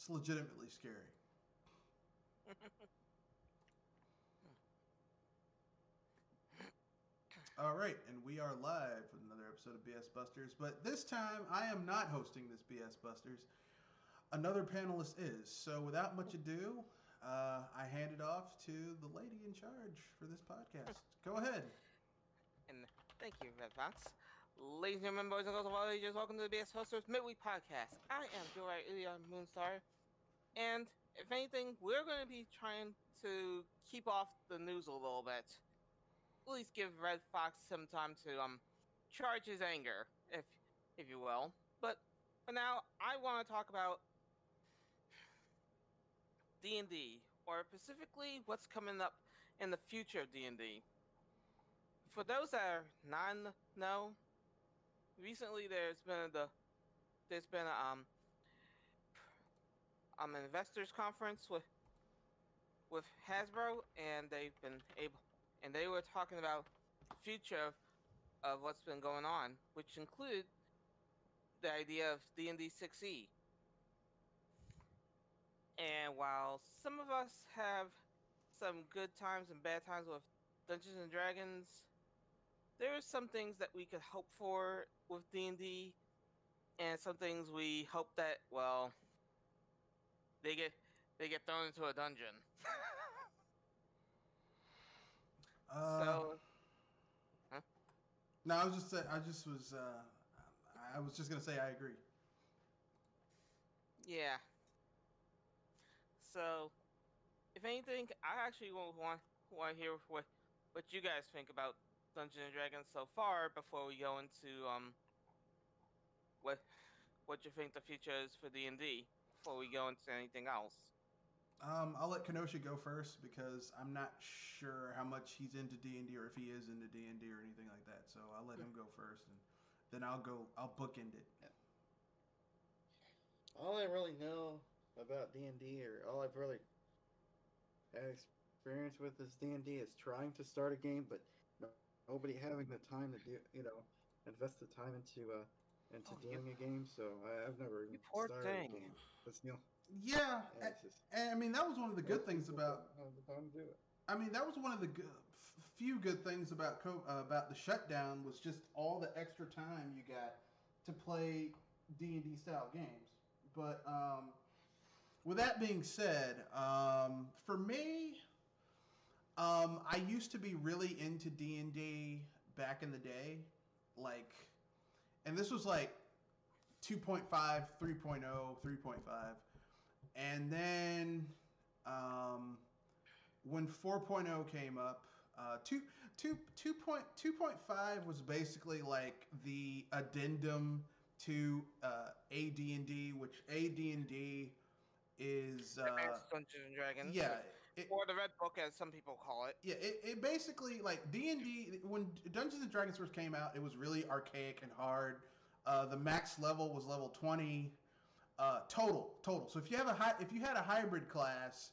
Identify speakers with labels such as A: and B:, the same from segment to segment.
A: It's legitimately scary. All right, and we are live with another episode of BS Busters, but this time I am not hosting this BS Busters. Another panelist is. So without much ado, I hand it off to the lady in charge for this podcast. Go ahead.
B: And thank you, Red Fox. Ladies and gentlemen, boys and girls of all ages, welcome to the BS Hustlers Midweek Podcast. I am Joy Ilya Moonstar, and if anything, we're going to be trying to keep off the news a little bit. At least give Red Fox some time to charge his anger, if you will. But for now, I want to talk about D&D, or specifically what's coming up in the future of D&D. For those that are not know, recently there's been a investors conference with Hasbro, and they were talking about the future of what's been going on, which included the idea of D&D 6e. And while some of us have some good times and bad times with Dungeons and Dragons, there are some things that we could hope for with D&D, and some things we hope that, well, they get thrown into a dungeon.
A: Uh,
B: So, huh?
A: no, I was just gonna say I agree.
B: Yeah. So, if anything, I actually want to hear what you guys think about Dungeons and Dragons so far before we go into what what you think the future is for D&D before we go into anything else.
A: I'll let Kenosha go first because I'm not sure how much he's into D&D or if he is into D&D or anything like that. So I'll let him go first, and then I'll bookend it.
C: Yeah. All I really know about D&D, or all I've really had experience with is D&D, is trying to start a game, but nobody having the time to invest the time into doing a game. So I've never
B: You
C: even
B: poor
C: started a
B: thing.
C: game. That's
A: Yeah,
C: it's just
A: and I mean that was one of the good
C: most
A: things
C: people don't
A: about.
C: have the time to do it.
A: I mean that was one of the few good things about the shutdown was just all the extra time you got to play D&D style games. But with that being said, for me, I used to be really into D&D back in the day, like, and this was like 2.5, 3.0, 3.5. And then when 4.0 came up, 2.5 was basically like the addendum to AD&D, which AD&D is
B: Advanced Dungeons and Dragons,
A: yeah,
B: or the Red Book, as some people call it.
A: yeah, it basically like D&D when Dungeons and Dragons first came out, it was really archaic and hard. The max level was level 20 total. So if you had a hybrid class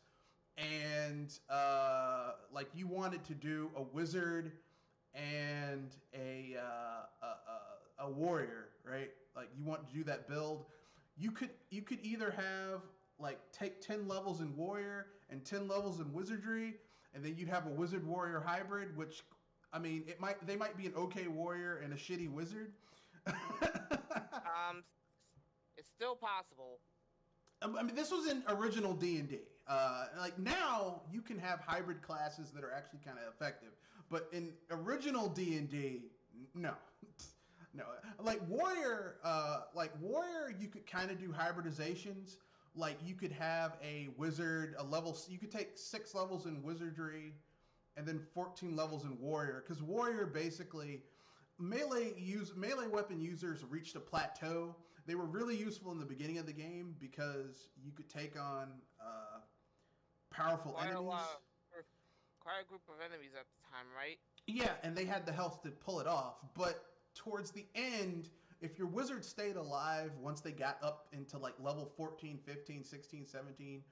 A: and like you wanted to do a wizard and a warrior, right? Like you want to do that build, you could either have like take 10 levels in warrior and 10 levels in wizardry, and then you'd have a wizard warrior hybrid, which I mean they might be an okay warrior and a shitty wizard.
B: Um, it's still possible.
A: I mean, this was in original D&D. Like now, you can have hybrid classes that are actually kind of effective, but in original D&D, no, no. Like warrior, you could kind of do hybridizations. Like you could have a wizard, a level. You could take 6 levels in wizardry, and then 14 levels in warrior. Because warrior basically melee weapon users reached a plateau. They were really useful in the beginning of the game because you could take on powerful
B: Quite a
A: enemies.
B: lot, quite a group of enemies at the time, right?
A: Yeah, and they had the health to pull it off. But towards the end, if your wizard stayed alive once they got up into like level 14, 15, 16, 17,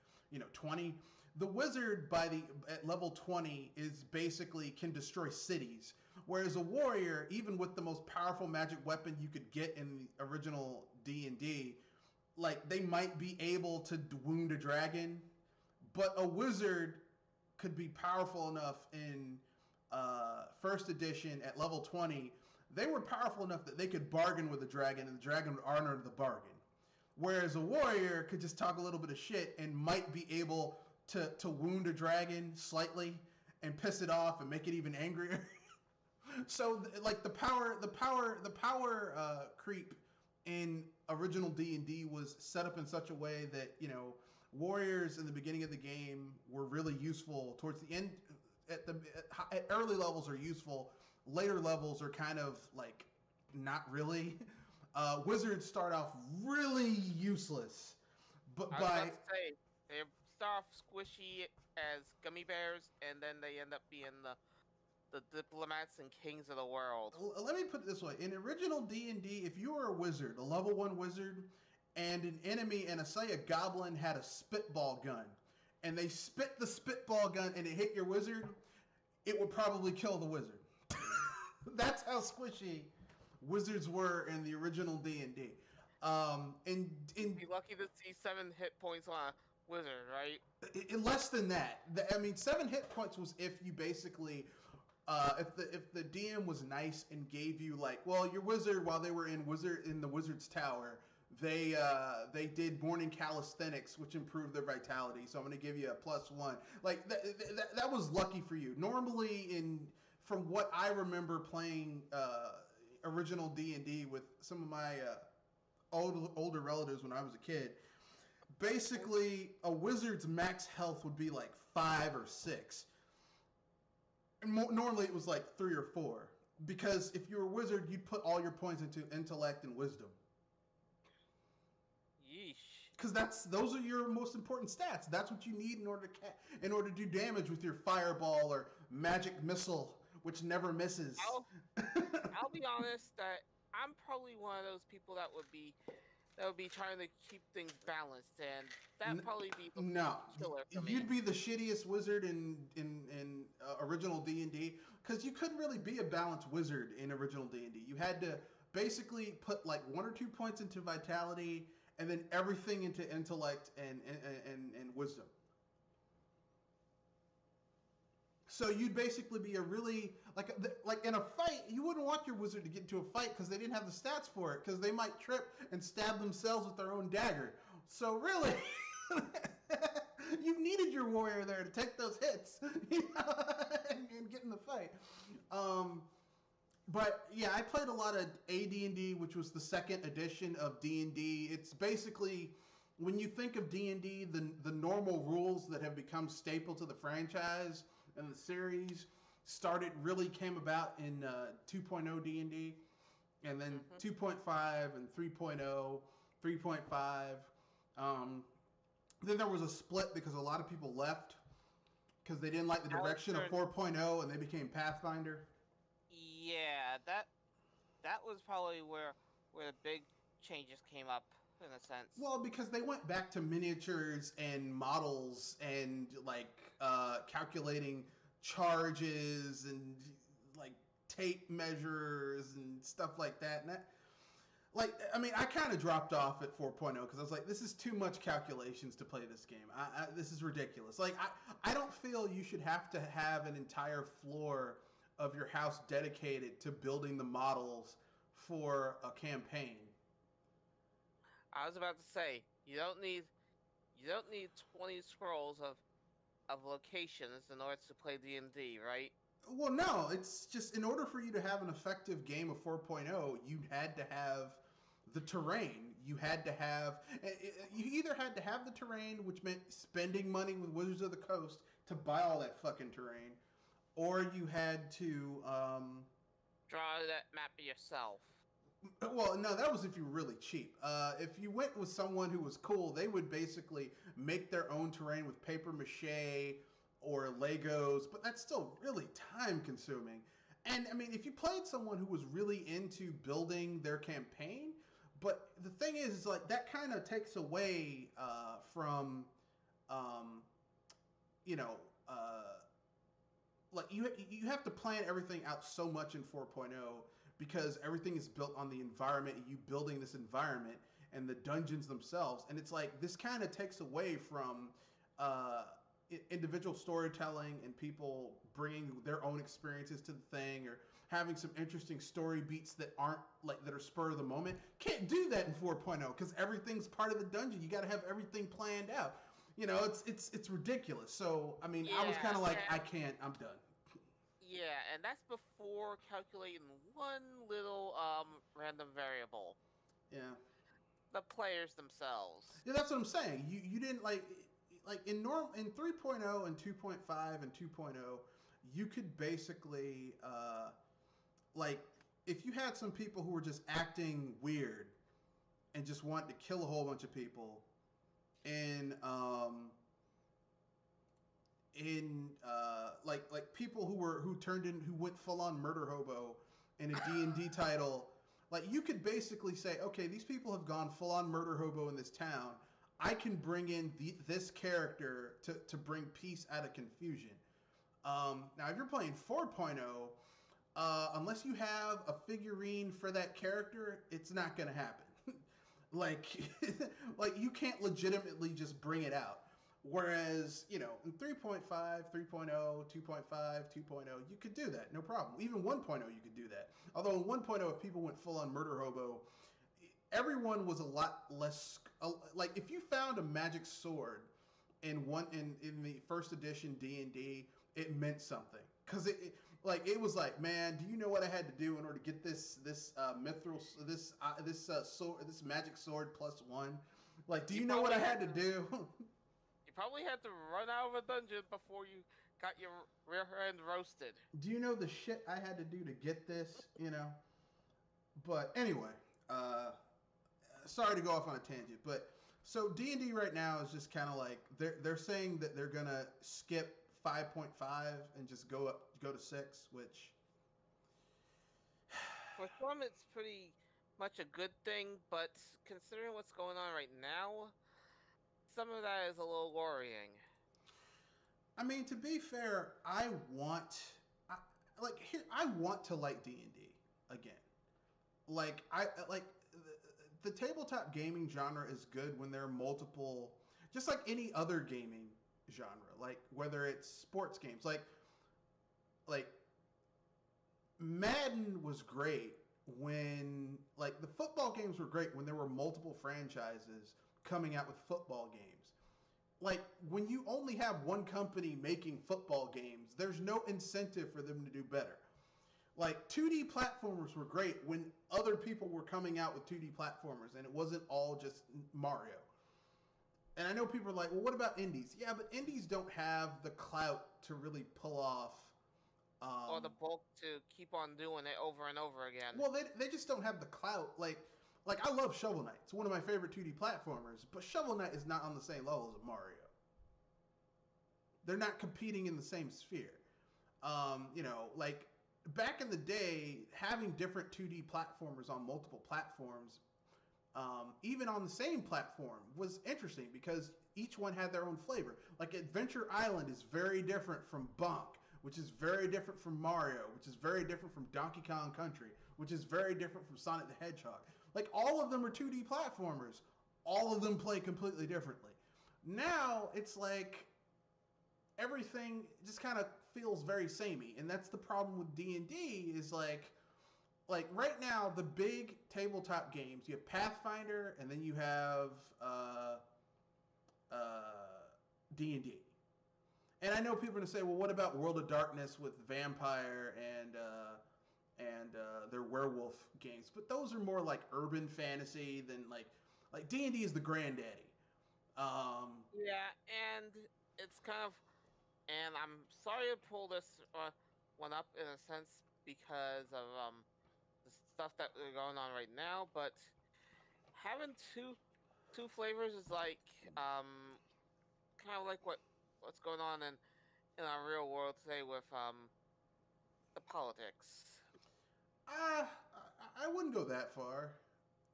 A: 20, the wizard at level 20 is basically can destroy cities. Whereas a warrior, even with the most powerful magic weapon you could get in the original D&D, like they might be able to wound a dragon, but a wizard could be powerful enough in first edition at level 20. They were powerful enough that they could bargain with the dragon, and the dragon would honor the bargain. Whereas a warrior could just talk a little bit of shit and might be able to wound a dragon slightly and piss it off and make it even angrier. So like the power creep in original D&D was set up in such a way that, you know, warriors in the beginning of the game were really useful. Towards the end, at early levels are useful. Later levels are kind of like not really. Wizards start off really useless, but
B: I was about to say, they start off squishy as gummy bears, and then they end up being the diplomats and kings of the world.
A: Let me put it this way: in original D&D, if you were a wizard, a level 1 wizard, and an enemy, and say a goblin had a spitball gun, and they spit the spitball gun and it hit your wizard, it would probably kill the wizard. That's how squishy wizards were in the original D&D.
B: You'd be lucky to see 7 hit points on a wizard, right?
A: Less than that. I mean, 7 hit points was if you basically, if the DM was nice and gave you like, well, your wizard, while they were in the wizard's tower, they did morning calisthenics, which improved their vitality. So I'm going to give you a +1. Like that was lucky for you. Normally, from what I remember playing original D&D with some of my older relatives when I was a kid, basically a wizard's max health would be like 5 or 6. And normally it was like 3 or 4, because if you were a wizard, you'd put all your points into intellect and wisdom.
B: Yeesh.
A: Because those are your most important stats. That's what you need in order to do damage with your fireball or magic missile, which never misses.
B: I'll be honest that I'm probably one of those people that would be trying to keep things balanced, and that'd probably be the killer for me.
A: You'd be the shittiest wizard in original D&D, because you couldn't really be a balanced wizard in original D&D. You had to basically put like 1 or 2 points into vitality, and then everything into intellect and wisdom. So you'd basically be a really like in a fight, you wouldn't want your wizard to get into a fight because they didn't have the stats for it, because they might trip and stab themselves with their own dagger. So really, you needed your warrior there to take those hits, you know, and get in the fight. But yeah, I played a lot of AD&D, which was the second edition of D&D. It's basically, when you think of D&D, the normal rules that have become staple to the franchise and the series came about in 2.0 D&D, and then 2.5 and 3.0, 3.5. Then there was a split because a lot of people left because they didn't like the direction of 4.0, and they became Pathfinder.
B: Yeah, that was probably where the big changes came up, in a sense.
A: Well, because they went back to miniatures and models and like calculating charges and like tape measures and stuff like that. And that, like, I mean, I kind of dropped off at 4.0 because I was like, this is too much calculations to play this game. This is ridiculous. Like, I don't feel you should have to have an entire floor of your house dedicated to building the models for a campaign.
B: I was about to say, you don't need 20 scrolls of locations in order to play D&D, right?
A: Well, no, it's just in order for you to have an effective game of 4.0, you had to have the terrain. You either had to have the terrain, which meant spending money with Wizards of the Coast to buy all that fucking terrain, or you had to
B: draw that map yourself.
A: Well, no, that was if you were really cheap. If you went with someone who was cool, they would basically make their own terrain with paper mache or Legos, but that's still really time consuming. And I mean, if you played someone who was really into building their campaign, but the thing is like that kind of takes away from, like you have to plan everything out so much in 4.0 because everything is built on the environment, you building this environment, and the dungeons themselves. And it's like this kind of takes away from uh, individual storytelling and people bringing their own experiences to the thing, or having some interesting story beats that aren't like that are spur of the moment. Can't do that in 4.0 because everything's part of the dungeon. You got to have everything planned out. You know, it's ridiculous. So I mean, I was kind of like, I can't. I'm done.
B: Yeah, and that's before calculating one little random variable:
A: Yeah.
B: the players themselves.
A: Yeah, that's what I'm saying. You didn't like in 3.0 and 2.5 and 2.0, you could basically like if you had some people who were just acting weird and just wanted to kill a whole bunch of people in like people who turned in who went full on murder hobo in a D&D title, like you could basically say, okay, these people have gone full on murder hobo in this town. I can bring in this character to bring peace out of confusion. Now, if you're playing 4.0, unless you have a figurine for that character, it's not going to happen. like, like you can't legitimately just bring it out. Whereas, you know, in 3.5, 3.0, 2.5, 2.0, you could do that, no problem. Even 1.0, you could do that. Although in 1.0, if people went full on murder hobo, everyone was a lot less like if you found a magic sword in the first edition D&D, it meant something because it was like, man, do you know what I had to do in order to get this mithril this magic sword +1? Like, do you know what I had to do?
B: You probably had to run out of a dungeon before you got your rear end roasted.
A: Do you know the shit I had to do to get this? You know. But anyway, sorry to go off on a tangent, but so D&D right now is just kind of like they're saying that they're gonna skip 5.5 and just go to 6, which
B: for some it's pretty much a good thing, but considering what's going on right now, some of that is a little worrying.
A: I mean, to be fair, I want to like D&D again. Like the tabletop gaming genre is good when there are multiple, just like any other gaming genre, like whether it's sports games, like Madden was great when, like, the football games were great when there were multiple franchises coming out with football games. Like, when you only have one company making football games, there's no incentive for them to do better. Like, 2D platformers were great when other people were coming out with 2D platformers and it wasn't all just Mario. And I know people are like, well, what about indies? Yeah, but indies don't have the clout to really pull off.
B: Or the bulk to keep on doing it over and over again.
A: Well, they just don't have the clout. Like I love Shovel Knight. It's one of my favorite 2D platformers, but Shovel Knight is not on the same level as Mario. They're not competing in the same sphere. You know, like back in the day, having different 2D platformers on multiple platforms, even on the same platform, was interesting because each one had their own flavor. Like Adventure Island is very different from Bonk, which is very different from Mario, which is very different from Donkey Kong Country, which is very different from Sonic the Hedgehog. Like, all of them are 2D platformers. All of them play completely differently. Now, it's like everything just kind of feels very samey, and that's the problem with D&D is like right now, the big tabletop games, you have Pathfinder, and then you have D&D. And I know people are going to say, well, what about World of Darkness with Vampire and their werewolf games? But those are more like urban fantasy than like D&D is the granddaddy.
B: Yeah, and it's kind of, and I'm sorry to pull this one up in a sense because of the stuff that are going on right now, but having two flavors is like kind of like what's going on in our real world today with the politics.
A: I wouldn't go that far.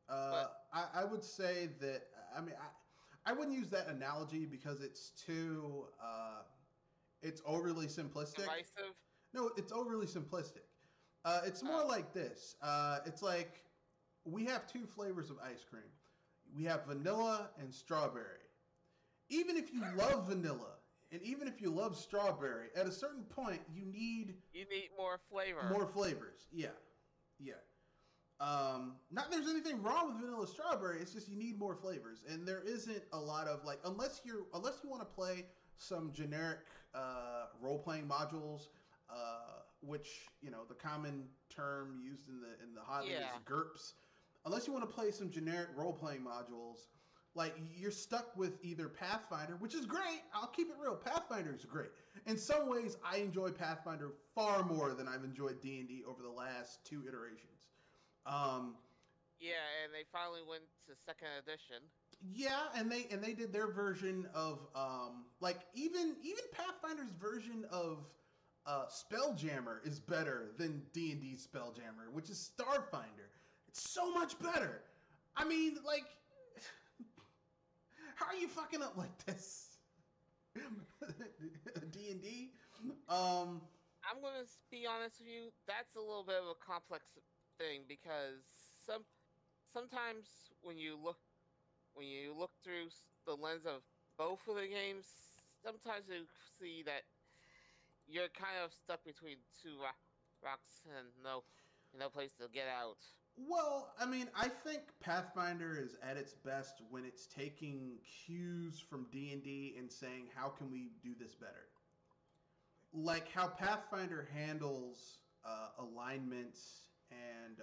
A: I would say that, I mean, I wouldn't use that analogy because it's too, it's overly simplistic.
B: Divisive?
A: No, it's overly simplistic. It's more like this. It's like we have two flavors of ice cream. We have vanilla and strawberry. Even if you love vanilla and even if you love strawberry, at a certain point
B: You need more flavor.
A: more flavors. Yeah, yeah. Not there's anything wrong with vanilla strawberry. It's just you need more flavors, and there isn't a lot of like unless you want to play some generic role playing modules, which the common term used in the hobby is
B: Yeah.
A: GURPS. Unless you want to play some generic role playing modules, like you're stuck with either Pathfinder, which is great. I'll keep it real. Pathfinder is great. In some ways, I enjoy Pathfinder far more than I've enjoyed D&D over the last two iterations. Um,
B: Yeah, and they finally went to second edition.
A: yeah, and they did their version of like even Pathfinder's version of Spelljammer is better than D&D Spelljammer, which is Starfinder. It's so much better. I mean, like, how are you fucking up like this? D&D.
B: I'm gonna be honest with you. That's a little bit of a complex thing because sometimes when you look through the lens of both of the games, sometimes you see that you're kind of stuck between two rocks and no place to get out.
A: Well, I mean, I think Pathfinder is at its best when it's taking cues from D&D and saying, how can we do this better? Like how Pathfinder handles alignments and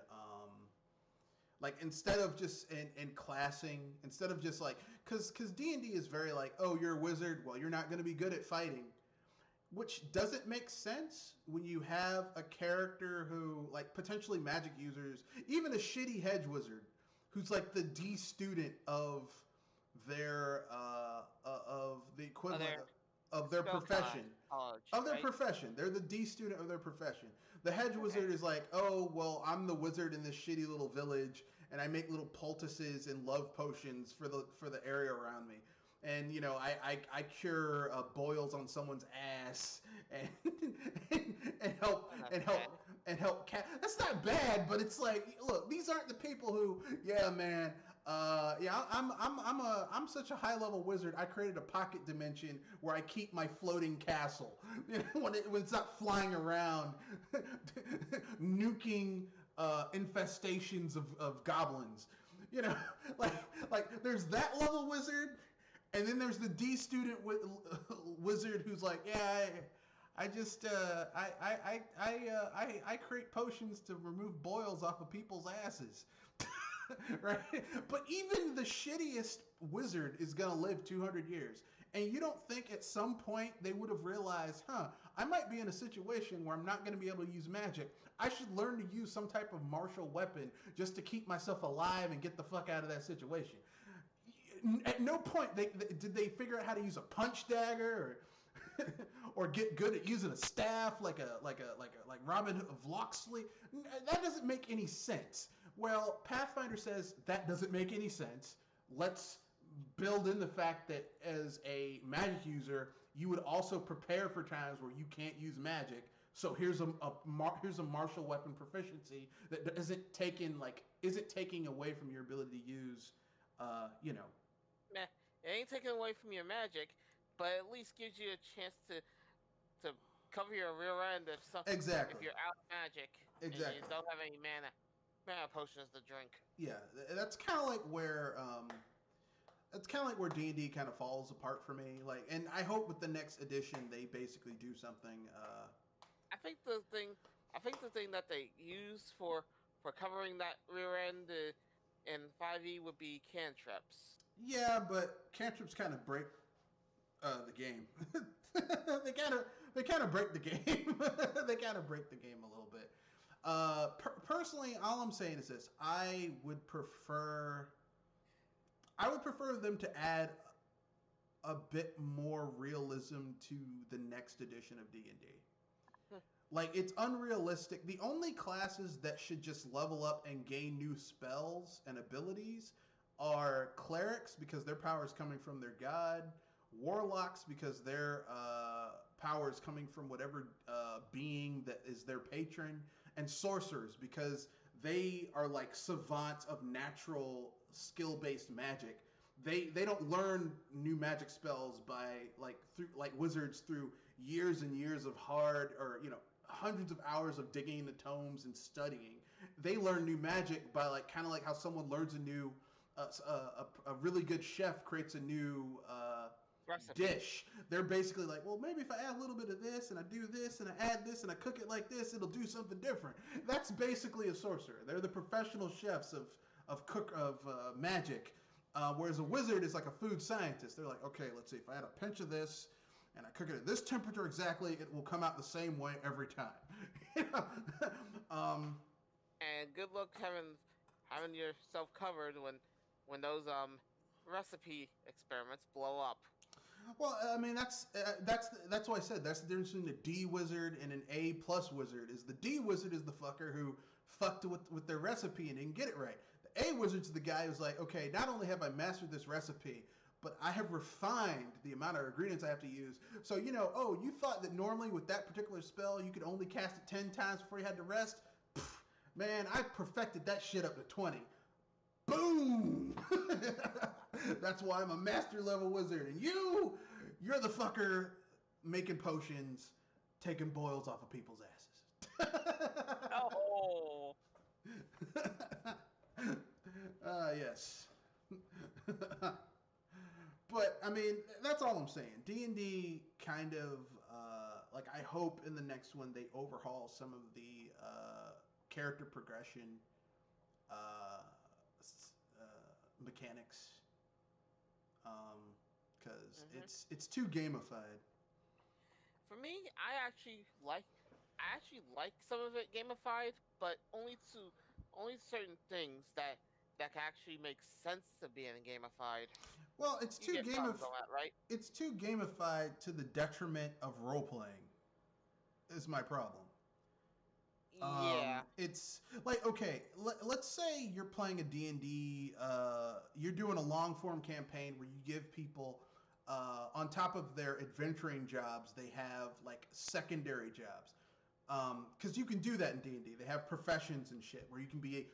A: like instead of just in classing, instead of just like because D&D is very like, oh, you're a wizard, well, you're not going to be good at fighting, which doesn't make sense when you have a character who like potentially magic users, even a shitty hedge wizard who's like the D student of their of the equivalent of their profession.
B: College,
A: Of their
B: right?
A: profession. They're the D student of their profession. The hedge wizard is like, oh, well, I'm the wizard in this shitty little village, and I make little poultices and love potions for the area around me. And I cure boils on someone's ass and and help
B: Not
A: and
B: bad.
A: help and help cat. That's not bad, but it's like, look, these aren't the people who, yeah, man. I'm such a high level wizard. I created a pocket dimension where I keep my floating castle. When it's not flying around, nuking infestations of goblins. You know, like there's that level wizard, and then there's the D student wizard who's like, yeah. I just I create potions to remove boils off of people's asses. Right? But even the shittiest wizard is going to live 200 years. And you don't think at some point they would have realized, I might be in a situation where I'm not going to be able to use magic. I should learn to use some type of martial weapon just to keep myself alive and get the fuck out of that situation. At no point did they figure out how to use a punch dagger or get good at using a staff like Robin of Locksley. That doesn't make any sense. Well, Pathfinder says that doesn't make any sense. Let's build in the fact that as a magic user, you would also prepare for times where you can't use magic. So here's a martial weapon proficiency that isn't taking away from your ability to use,
B: Meh, it ain't taking away from your magic, but at least gives you a chance to cover your rear end
A: Exactly.
B: if you're out of magic and
A: Exactly.
B: you don't have any mana potions to drink.
A: Yeah, that's kind of like where D&D kind of falls apart for me. Like, and I hope with the next edition they basically do something.
B: I think the thing that they use for covering that rear end in 5e would be cantrips.
A: Yeah, but cantrips kind of break the game. they kind of break the game. They kind of break the game a little bit. Personally, all I'm saying is this: I would prefer them to add a bit more realism to the next edition of D&D. Like, it's unrealistic. The only classes that should just level up and gain new spells and abilities are clerics, because their power is coming from their god, warlocks because their power is coming from whatever being that is their patron, and sorcerers because they are like savants of natural skill-based magic. They don't learn new magic spells by through wizards through years and years of hard or hundreds of hours of digging into tomes and studying. They learn new magic by kind of like how someone learns a new a really good chef creates a new
B: Recipe.
A: dish. They're basically like, well, maybe if I add a little bit of this and I do this and I add this and I cook it like this, it'll do something different. That's basically a sorcerer. They're the professional chefs of magic. Whereas a wizard is like a food scientist. They're like, okay, let's see, if I add a pinch of this and I cook it at this temperature exactly, it will come out the same way every time.
B: And good luck having yourself covered when those recipe experiments blow up.
A: Well, I mean that's why I said that's the difference between a D wizard and an A plus wizard. Is the D wizard is the fucker who fucked with their recipe and didn't get it right. The A wizard's the guy who's like, okay, not only have I mastered this recipe, but I have refined the amount of ingredients I have to use. So you thought that normally with that particular spell you could only cast it 10 times before you had to rest. Pfft, man, I perfected that shit up to 20. Boom! That's why I'm a master level wizard, and you're the fucker making potions, taking boils off of people's asses.
B: Oh.
A: Yes. But I mean, that's all I'm saying. D&D kind of I hope in the next one they overhaul some of the character progression mechanics, because it's too gamified.
B: For me, I actually like some of it gamified, but only certain things that can actually make sense to being gamified.
A: Well, it's too
B: gamified, right?
A: It's too gamified to the detriment of role playing. Is my problem.
B: Yeah.
A: It's like, okay, let's say you're playing a D&D, you're doing a long form campaign where you give people, on top of their adventuring jobs, they have secondary jobs. Because you can do that in D&D. They have professions and shit where you can be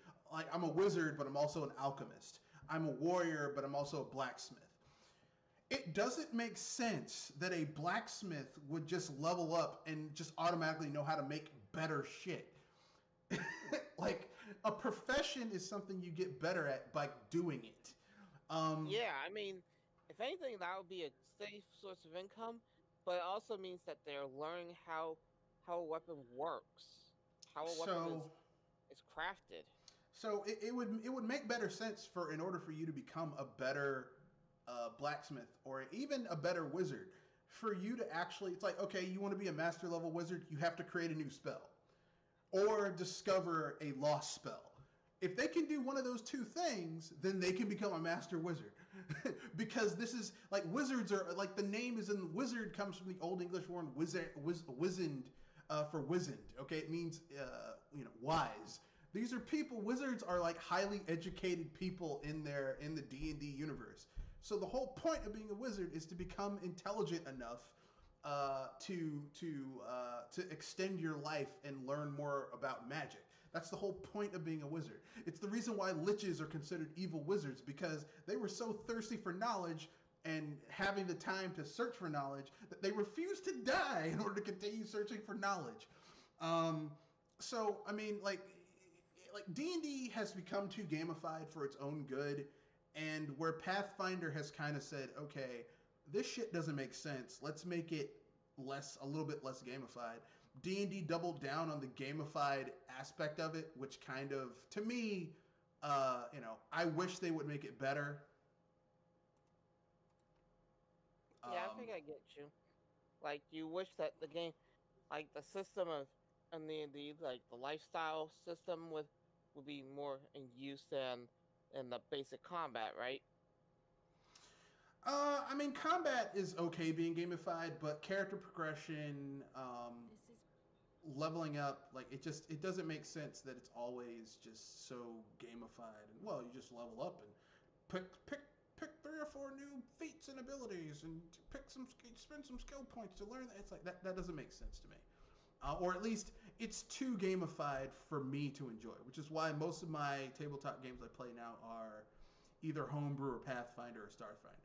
A: I'm a wizard, but I'm also an alchemist. I'm a warrior, but I'm also a blacksmith. It doesn't make sense that a blacksmith would just level up and just automatically know how to make better shit. A profession is something you get better at by doing it.
B: Yeah, I mean, if anything, that would be a safe source of income, but it also means that they're learning how a weapon works, how a weapon is crafted.
A: So it would make better sense in order for you to become a better blacksmith or even a better wizard, for you to actually, it's like, okay, you want to be a master level wizard, you have to create a new spell or discover a lost spell. If they can do one of those two things, then they can become a master wizard. Because this is wizards are the name is in wizard comes from the Old English word wizened, for wizened. Okay, it means wise. These are people. Wizards are highly educated people in the D&D universe. So the whole point of being a wizard is to become intelligent enough to extend your life and learn more about magic. That's the whole point of being a wizard. It's the reason why liches are considered evil wizards, because they were so thirsty for knowledge and having the time to search for knowledge that they refused to die in order to continue searching for knowledge. So I mean, D&D has become too gamified for its own good, and where Pathfinder has kind of said, okay, this shit doesn't make sense. Let's make it a little bit less gamified. D&D doubled down on the gamified aspect of it, which kind of, to me, I wish they would make it better.
B: Yeah, I think I get you. You wish that the game, the system of D&D, the lifestyle system would be more in use than the basic combat, right?
A: I mean, combat is okay being gamified, but character progression, leveling up, it doesn't make sense that it's always just so gamified. And well, you just level up and pick 3 or 4 new feats and abilities and spend some skill points to learn that. It's that doesn't make sense to me. Or at least it's too gamified for me to enjoy, which is why most of my tabletop games I play now are either Homebrew or Pathfinder or Starfinder.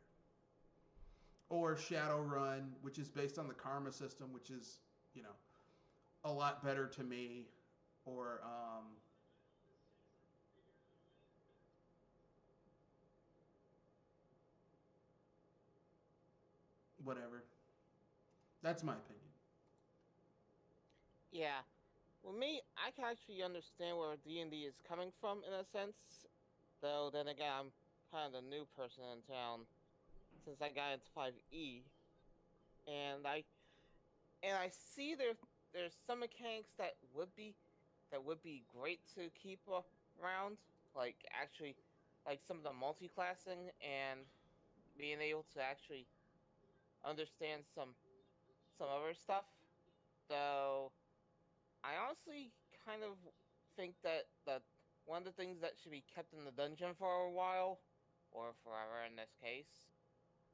A: Or Shadowrun, which is based on the karma system, which is, you know, a lot better to me. Or whatever. That's my opinion.
B: Yeah. Well, me, I can actually understand where D&D is coming from in a sense. Though, then again, I'm kind of the new person in town since I got into 5e. And I see there's some mechanics that would be great to keep around. Like, actually, like some of the multi-classing and being able to actually understand some other stuff. Though I honestly kind of think that one of the things that should be kept in the dungeon for a while, or forever in this case,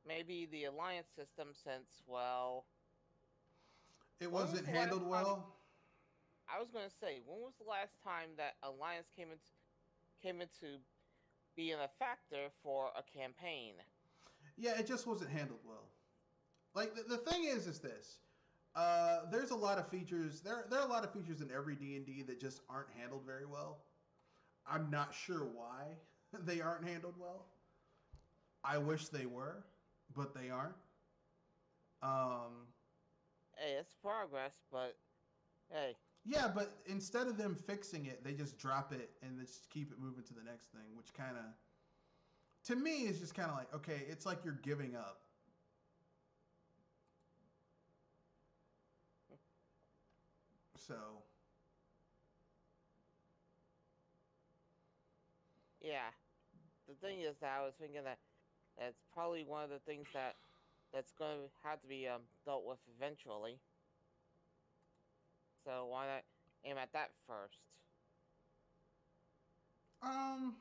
B: maybe the alliance system since, well,
A: It
B: when was
A: wasn't
B: the last
A: handled
B: time
A: well.
B: I was gonna say, when was the last time that alliance came into being a factor for a campaign?
A: Yeah, it just wasn't handled well. Like the thing is this. There's a lot of features. There are a lot of features in every D&D that just aren't handled very well. I'm not sure why they aren't handled well. I wish they were, but they aren't. Um,
B: Hey, it's progress, but hey,
A: yeah, but instead of them fixing it, they just drop it and just keep it moving to the next thing, which kind of, to me, is just kind of like, okay, it's like you're giving up. So,
B: yeah. The thing is that I was thinking that that's probably one of the things that's going to have to be dealt with eventually. So why not aim at that first?
A: um,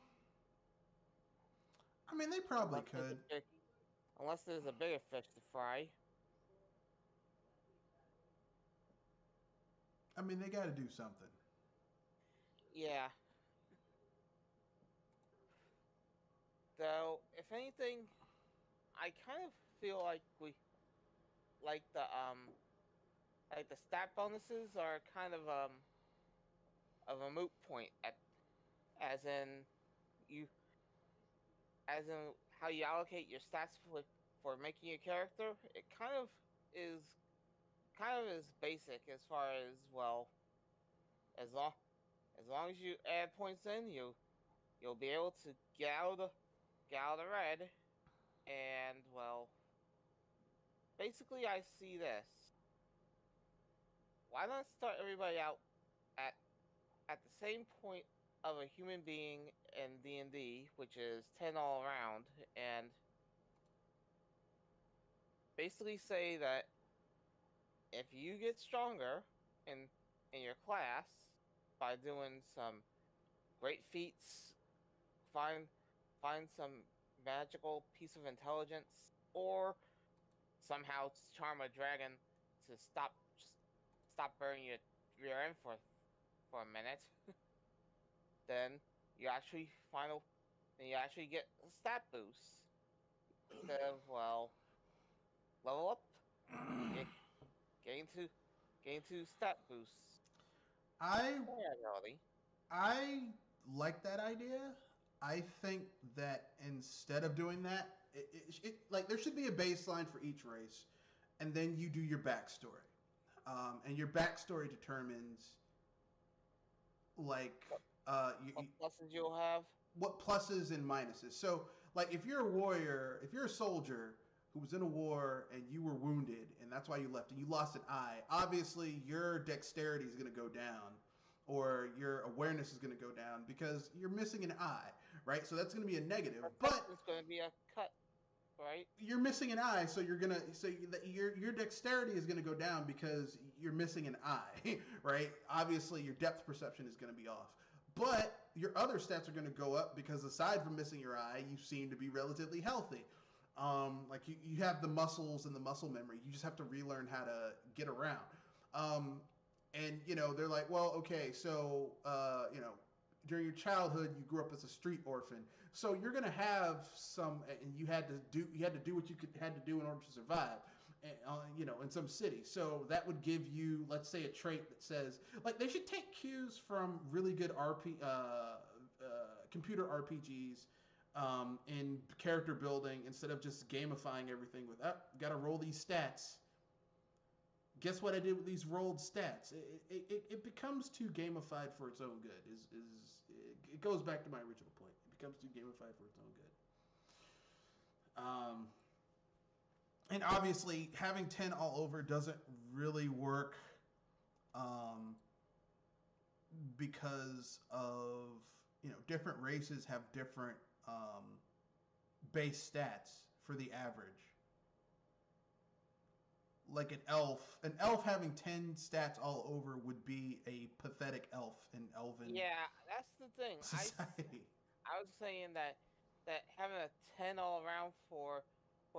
A: I mean, they probably
B: Unless there's
A: could.
B: a big, unless there's a bigger fish to fry.
A: I mean, they got to do something.
B: Yeah. Though, if anything, I kind of feel like like the like the stat bonuses are kind of a moot point as in you as in how you allocate your stats for making a character. It kind of is basic as far as, well, as long as long as you add points in, you'll be able to get out of the red. And, well, basically I see this. Why not start everybody out at at the same point of a human being in D&D, which is 10 all around, and basically say that if you get stronger in your class by doing some great feats, find find some magical piece of intelligence, or somehow charm a dragon to stop burning your rear end for a minute, then you actually final then you actually get a stat boost instead of, well, level up, get getting to getting to stat boosts.
A: I
B: Yeah, reality.
A: I like that idea. I think that instead of doing that, like there should be a baseline for each race, and then you do your backstory, and your backstory determines like
B: What lessons you'll have?
A: what pluses and minuses. So, like, if you're a warrior, if you're a soldier who was in a war and you were wounded, and that's why you left, and you lost an eye, obviously your dexterity is going to go down, or your awareness is going to go down because you're missing an eye, right? So that's going to be a negative. But
B: It's going to be a cut, right?
A: you're missing an eye, so you're gonna so your dexterity is gonna go down because you're missing an eye, right? Obviously, your depth perception is gonna be off, but your other stats are gonna go up because aside from missing your eye, you seem to be relatively healthy. Like you have the muscles and the muscle memory. You just have to relearn how to get around. And they're like, well, okay, so during your childhood you grew up as a street orphan, so you're gonna have some, and you had to do what you had to do in order to survive. In some city. So that would give you, let's say, a trait that says, like, they should take cues from really good computer RPGs in character building instead of just gamifying everything with, gotta roll these stats. Guess what I did with these rolled stats? It becomes too gamified for its own good. It goes back to my original point. It becomes too gamified for its own good. And obviously, having 10 all over doesn't really work because of, different races have different base stats for the average. Like an elf having 10 stats all over would be a pathetic elf in elven
B: Yeah, that's the thing.
A: society.
B: I was saying that having a 10 all around for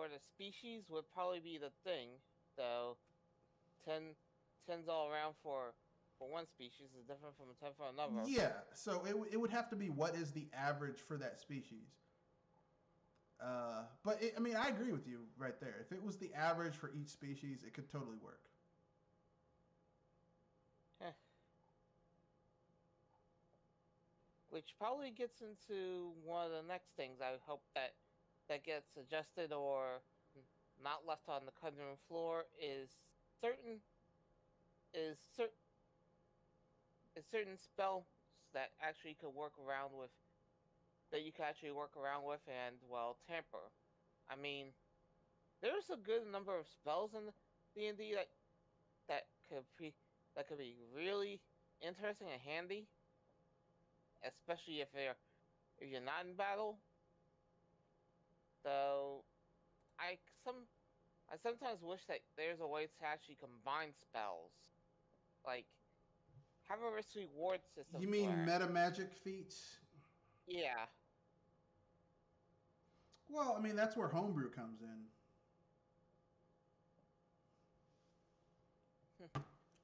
B: the species would probably be the thing, though. 10's all around for one species is different from a 10 for another.
A: Yeah, so it would have to be what is the average for that species. But I agree with you right there. If it was the average for each species, it could totally work.
B: Which probably gets into one of the next things. I hope that gets adjusted or not left on the cutting room floor is certain spells that actually could work around with, that you can actually work around with and, well, tamper. I mean, there's a good number of spells in D&D that could be really interesting and handy, especially if you're not in battle. So I sometimes wish that there's a way to actually combine spells, like have a risk reward system.
A: You mean meta magic feats?
B: Yeah.
A: Well, that's where homebrew comes in.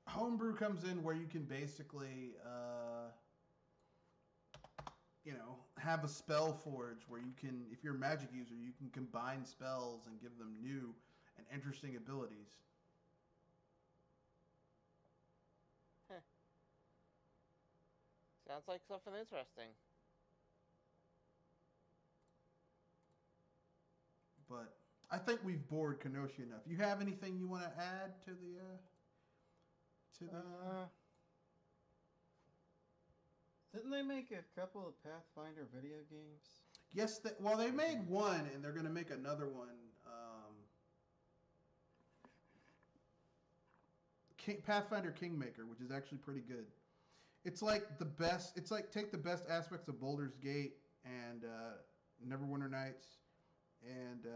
A: Homebrew comes in where you can basically, have a spell forge where you can, if you're a magic user, you can combine spells and give them new and interesting abilities.
B: Sounds like something interesting.
A: But I think we've bored Kenoshi enough. You have anything you want to add to the?
C: Didn't they make a couple of Pathfinder video games?
A: Yes, they made one, and they're going to make another one. Pathfinder Kingmaker, which is actually pretty good. It's like the best. It's like take the best aspects of Baldur's Gate and Neverwinter Nights, and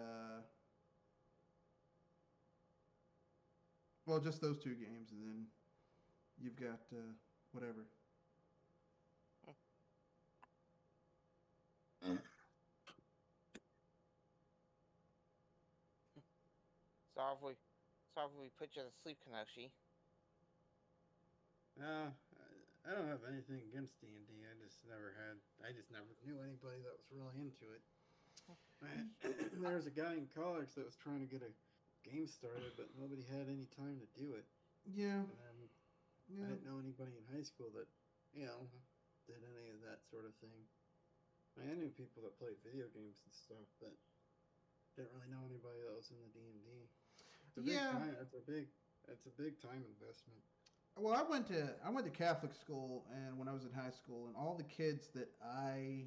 A: just those two games, and then you've got whatever.
B: Sorry if we put you to sleep, Kenoshi.
C: I don't have anything against D&D. I just never knew anybody that was really into it. There was a guy in college that was trying to get a game started, but nobody had any time to do it.
A: Yeah.
C: And I didn't know anybody in high school that, did any of that sort of thing. I knew people that played video games and stuff, but didn't really know anybody that was in the D&D. It's a big time. It's a big time investment.
A: Well, I went to Catholic school, and when I was in high school, and all the kids that I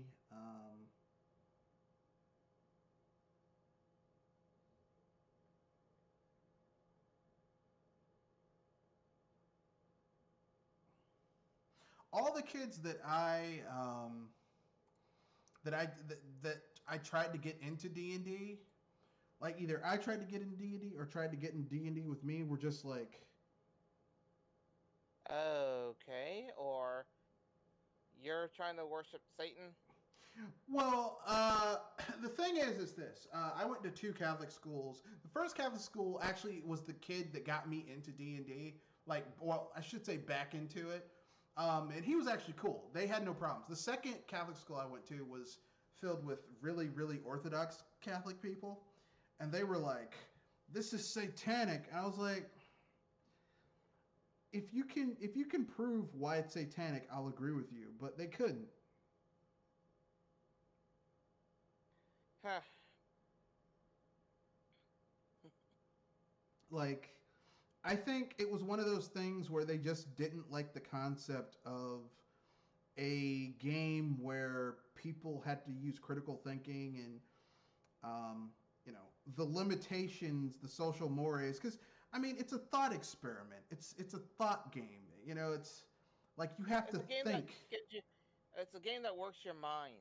A: tried to get into D&D, like either I tried to get into D&D or tried to get in D&D with me, were just like,
B: okay, or you're trying to worship Satan?
A: Well, the thing is this. I went to 2 Catholic schools. The first Catholic school actually was the kid that got me into D&D. I should say back into it. And he was actually cool. They had no problems. The second Catholic school I went to was filled with really, really Orthodox Catholic people, and they were like, "This is satanic." And I was like, "If you can prove why it's satanic, I'll agree with you." But they couldn't.
B: Huh.
A: Like, I think it was one of those things where they just didn't like the concept of a game where people had to use critical thinking and um, the limitations, the social mores. Because I mean, it's a thought experiment. It's a thought game. It's like you have
B: It's
A: to
B: a game that
A: think.
B: gets you. It's a game that works your mind,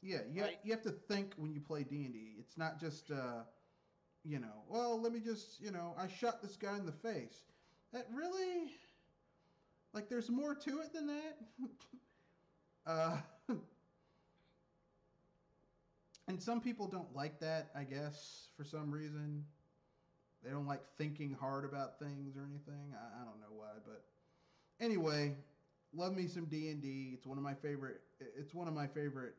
A: Yeah,
B: right?
A: you have to think when you play D&D. It's not just well, let me just I shot this guy in the face. That really, like, there's more to it than that. uh, and some people don't like that, I guess, for some reason. They don't like thinking hard about things or anything. I don't know why, but anyway, love me some D&D. It's one of my favorite. It's one of my favorite.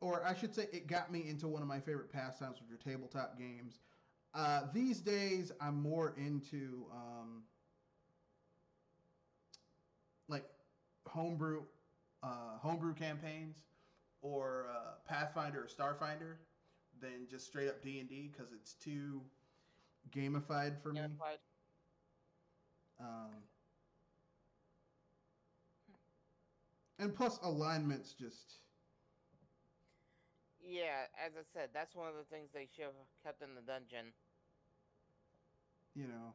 A: Or I should say, it got me into one of my favorite pastimes, which are tabletop games. These days, I'm more into like homebrew, homebrew campaigns, or Pathfinder or Starfinder, than just straight up D&D because it's too gamified for me.
B: Gamified.
A: Um, and plus, alignments just
B: Yeah, as I said, that's one of the things they should have kept in the dungeon.
A: you know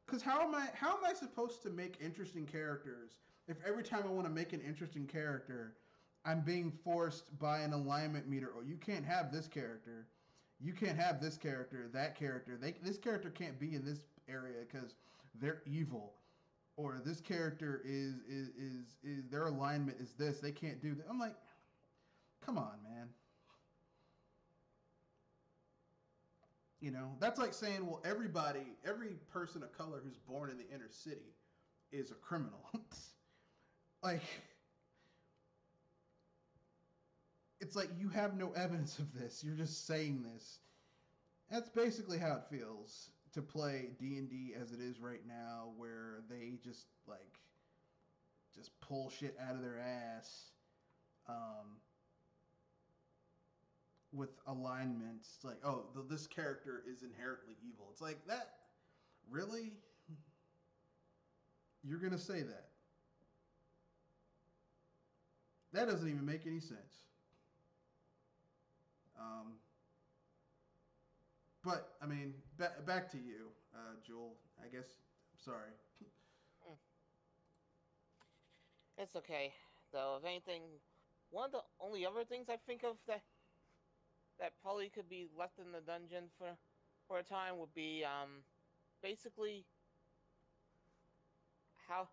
A: because how am I supposed to make interesting characters if every time I want to make an interesting character, I'm being forced by an alignment meter? Oh, you can't have this character, you can't have this character, that character. This character can't be in this area because they're evil, or this character is their alignment is this. They can't do that. I'm like, come on, man. That's like saying, well, every person of color who's born in the inner city is a criminal. Like, it's like you have no evidence of this. You're just saying this. That's basically how it feels to play D&D as it is right now, where they just pull shit out of their ass um, with alignments. Like, oh, this character is inherently evil. It's like, that really, you're gonna say that? That doesn't even make any sense. Um, but I mean, back to you, Joel. I guess. Sorry.
B: Mm. It's okay, though. If anything, one of the only other things I think of that probably could be left in the dungeon for a time would be basically how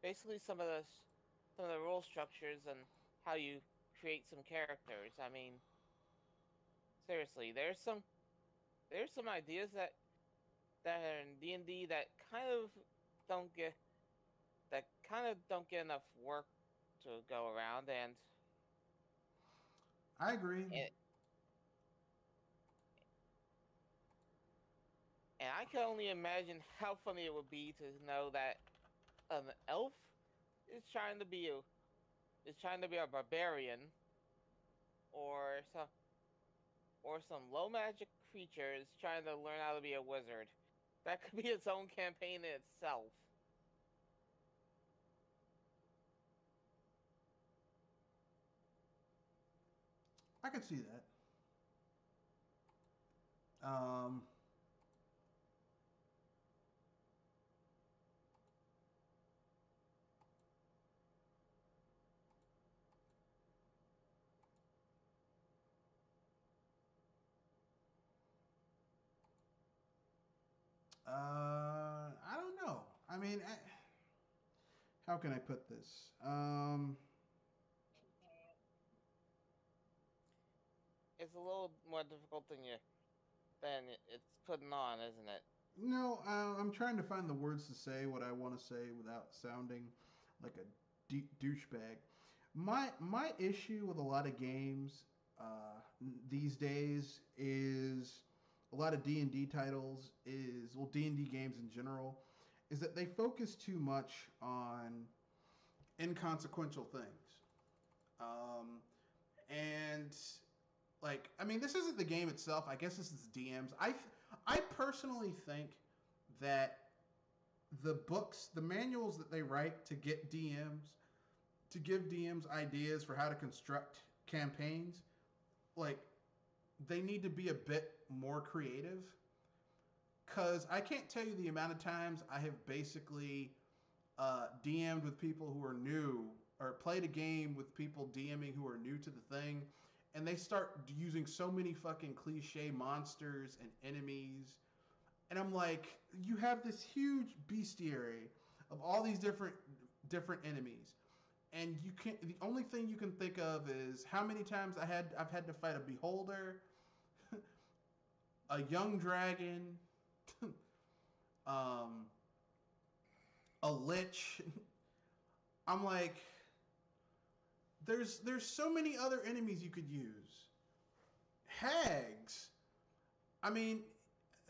B: basically some of the rule structures and how you create some characters. I mean, seriously, there's some ideas that are in D&D that don't get kind of don't get enough work to go around,
A: I agree.
B: and and I can only imagine how funny it would be to know that an elf is trying to be a barbarian, or some low magic creature is trying to learn how to be a wizard. That could be its own campaign in itself.
A: I could see that. Um, I don't know. I mean, how can I put this?
B: It's a little more difficult than it's putting on, isn't it?
A: No, I'm trying to find the words to say what I want to say without sounding like a douchebag. My issue with a lot of games these days is a lot of D&D titles is well D&D games in general is that they focus too much on inconsequential things. Um, and like I mean this isn't the game itself. I guess this is DMs. I personally think that the books, the manuals that they write to get DMs, to give DMs ideas for how to construct campaigns, like they need to be a bit more creative. Cause I can't tell you the amount of times I have basically DM'd with people who are new, or played a game with people DMing who are new to the thing, and they start using so many fucking cliche monsters and enemies, and I'm like, you have this huge bestiary of all these different enemies, and you can't. The only thing you can think of is how many times I've had to fight a beholder, a young dragon, um, a lich. I'm like, there's so many other enemies you could use. Hags. I mean,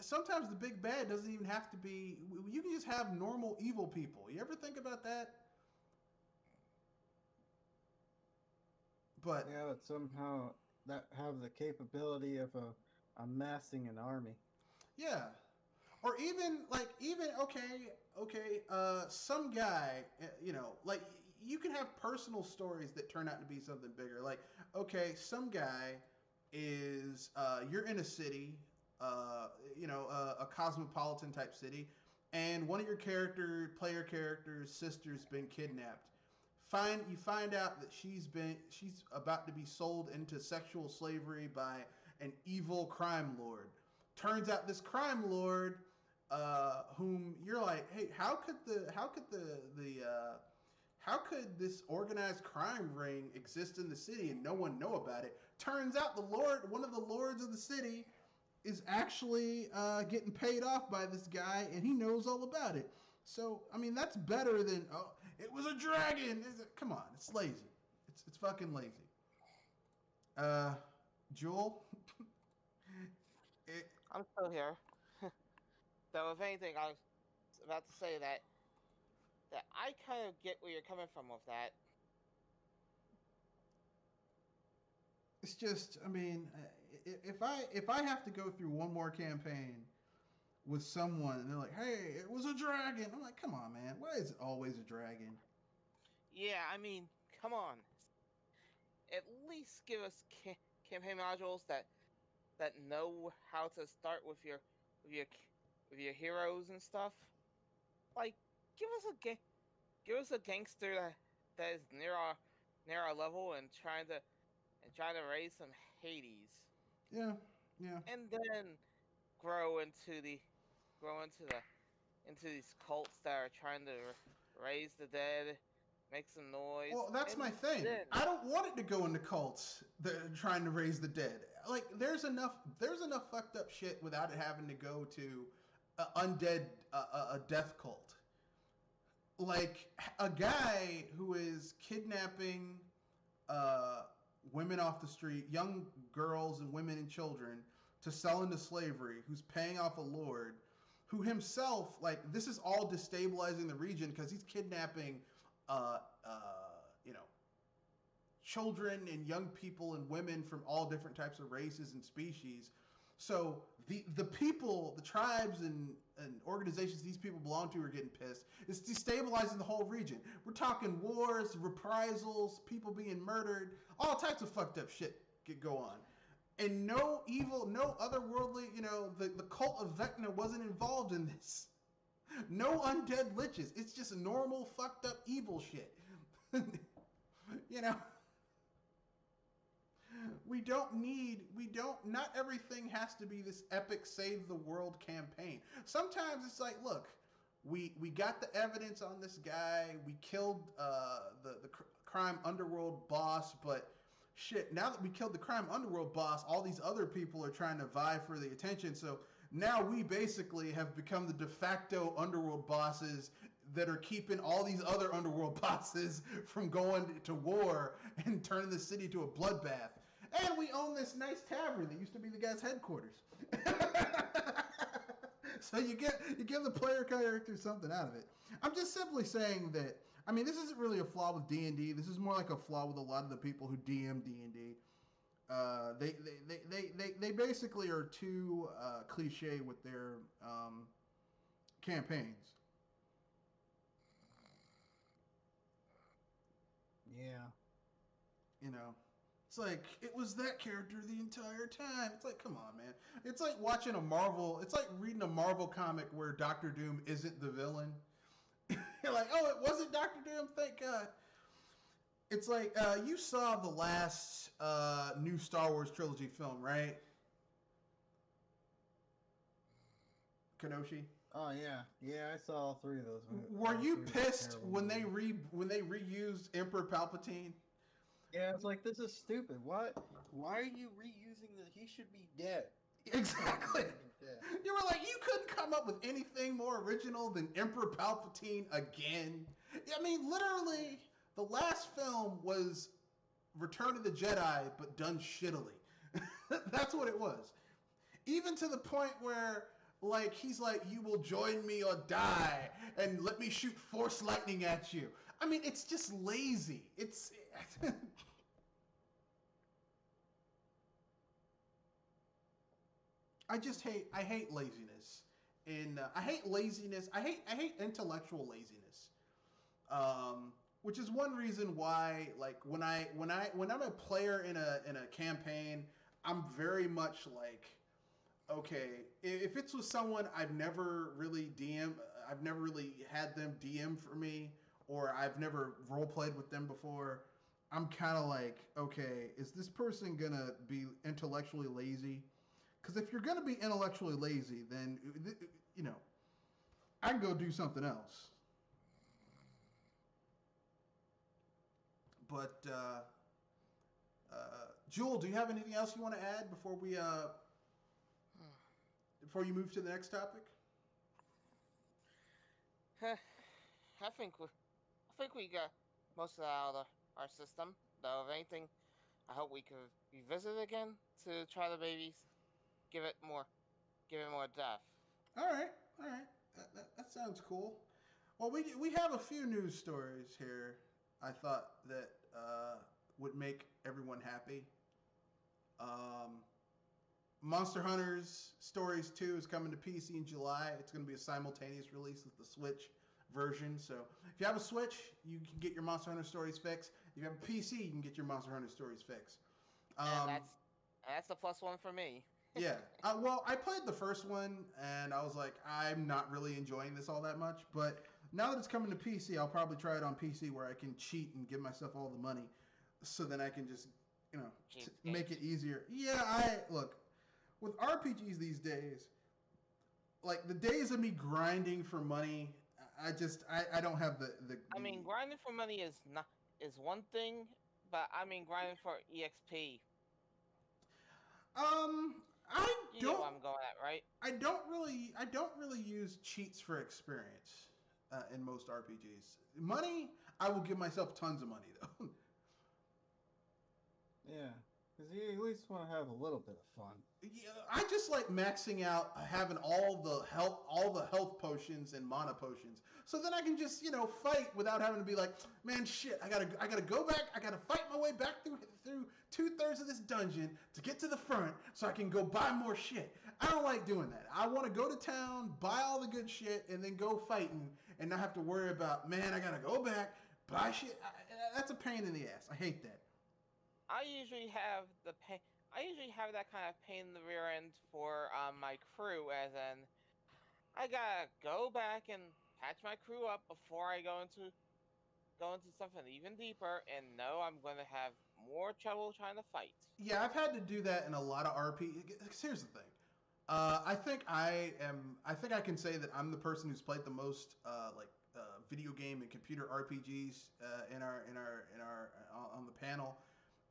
A: sometimes the big bad doesn't even have to be. You can just have normal evil people. You ever think about that? But
C: Yeah, that somehow that have the capability of amassing an army.
A: yeah, or even some guy, like you can have personal stories that turn out to be something bigger. Like okay, some guy is you're in a city, a cosmopolitan type city, and one of your player characters' sister's been kidnapped. You find out that she's about to be sold into sexual slavery by an evil crime lord. Turns out this crime lord, whom you're like, hey, how could this organized crime ring exist in the city and no one know about it? Turns out one of the lords of the city, is actually getting paid off by this guy, and he knows all about it. So I mean, that's better than it was a dragon. Come on, it's lazy. It's fucking lazy. Uh, Jewel, it,
B: I'm still here. So if anything, I was about to say that I kind of get where you're coming from with that.
A: it's just, I mean, if I have to go through one more campaign with someone and they're like, "Hey, it was a dragon," I'm like, "Come on, man. Why is it always a dragon?"
B: Yeah, I mean, come on. At least give us campaign modules that know how to start with your with your heroes and stuff. Like, give us give us a gangster that is near our level and trying to raise some Hades,
A: Yeah, yeah.
B: and then grow into the grow into these cults that are trying to raise the dead, make some noise,
A: Well, that's
B: and
A: my thing.
B: then
A: I don't want it to go into cults that are trying to raise the dead. Like, there's enough fucked up shit without it having to go to a death cult. Like a guy who is kidnapping uh, women off the street, young girls and women and children, to sell into slavery, who's paying off a lord, who himself, like, this is all destabilizing the region because he's kidnapping, uh, you know, children and young people and women from all different types of races and species. So the people, the tribes and organizations these people belong to are getting pissed. It's destabilizing the whole region. We're talking wars, reprisals, people being murdered, all types of fucked up shit could go on. And no evil, no otherworldly, the cult of Vecna wasn't involved in this. No undead liches. It's just normal fucked up evil shit. you know, not everything has to be this epic save the world campaign. Sometimes it's like, look, we got the evidence on this guy. We killed the crime underworld boss, but shit, now that we killed the crime underworld boss, all these other people are trying to vie for the attention. So now we basically have become the de facto underworld bosses that are keeping all these other underworld bosses from going to war and turning the city to a bloodbath. And we own this nice tavern that used to be the guy's headquarters. So you give the player character something out of it. I'm just simply saying that, I mean, this isn't really a flaw with D&D. This is more like a flaw with a lot of the people who DM D&D. They basically are too cliche with their campaigns.
D: Yeah.
A: You know, it's like it was that character the entire time. It's like, come on, man. It's like watching a Marvel. It's like reading a Marvel comic where Doctor Doom isn't the villain. You're like, oh, it wasn't Doctor Doom. Thank God. It's like you saw the last new Star Wars trilogy film, right? Kenoshi.
D: Oh yeah, I saw all three of those.
A: Were you pissed when they reused Emperor Palpatine?
D: Yeah, it's like, this is stupid. What? Why are you reusing the? He should be dead.
A: Exactly. You were like, you couldn't come up with anything more original than Emperor Palpatine again. I mean, literally, the last film was Return of the Jedi, but done shittily. That's what it was. Even to the point where, like, he's like, you will join me or die, and let me shoot force lightning at you. I mean, it's just lazy. It's... I hate laziness. And I hate laziness. I hate intellectual laziness. Which is one reason why, like, when I'm a player in a campaign, I'm very much like, okay, if it's with someone I've never really had them DM for me, or I've never role played with them before, I'm kind of like, okay, is this person gonna be intellectually lazy? Because if you're gonna be intellectually lazy, then you know, I can go do something else. But Jewel, do you have anything else you want to add before you move to the next topic?
B: I think we got most of that out of our system. Though, if anything, I hope we could revisit it again to try to maybe give it more depth.
A: All right. That sounds cool. Well, we have a few news stories here. I thought that would make everyone happy. Monster Hunters Stories 2 is coming to PC in July. It's going to be a simultaneous release with the Switch version. So if you have a Switch, you can get your Monster Hunter Stories fix. If you have a PC, you can get your Monster Hunter Stories fix.
B: And that's a plus one for me.
A: Yeah. Well, I played the first one, and I was like, I'm not really enjoying this all that much. But now that it's coming to PC, I'll probably try it on PC where I can cheat and give myself all the money, so then I can just, make it easier. Yeah, look, with RPGs these days, like the days of me grinding for money, I don't have the
B: I mean, grinding for money is one thing, but I mean grinding for EXP.
A: You
B: know what I'm going at, right?
A: I don't really use cheats for experience in most RPGs. Money, I will give myself tons of money though.
D: Yeah, because you at least want to have a little bit of fun.
A: Yeah, I just like maxing out, having all the health potions and mana potions, so then I can just fight without having to be like, man, shit, I gotta go back, I gotta fight my way back through 2/3 of this dungeon to get to the front, so I can go buy more shit. I don't like doing that. I want to go to town, buy all the good shit, and then go fighting, and not have to worry about, man, I gotta go back, buy shit. That's a pain in the ass. I hate that.
B: I usually have that kind of pain in the rear end for my crew, as in I gotta go back and patch my crew up before I go into something even deeper, and no, I'm gonna have more trouble trying to fight.
A: Yeah, I've had to do that in a lot of RPGs. Here's the thing. I think I can say that I'm the person who's played the most video game and computer RPGs on the panel.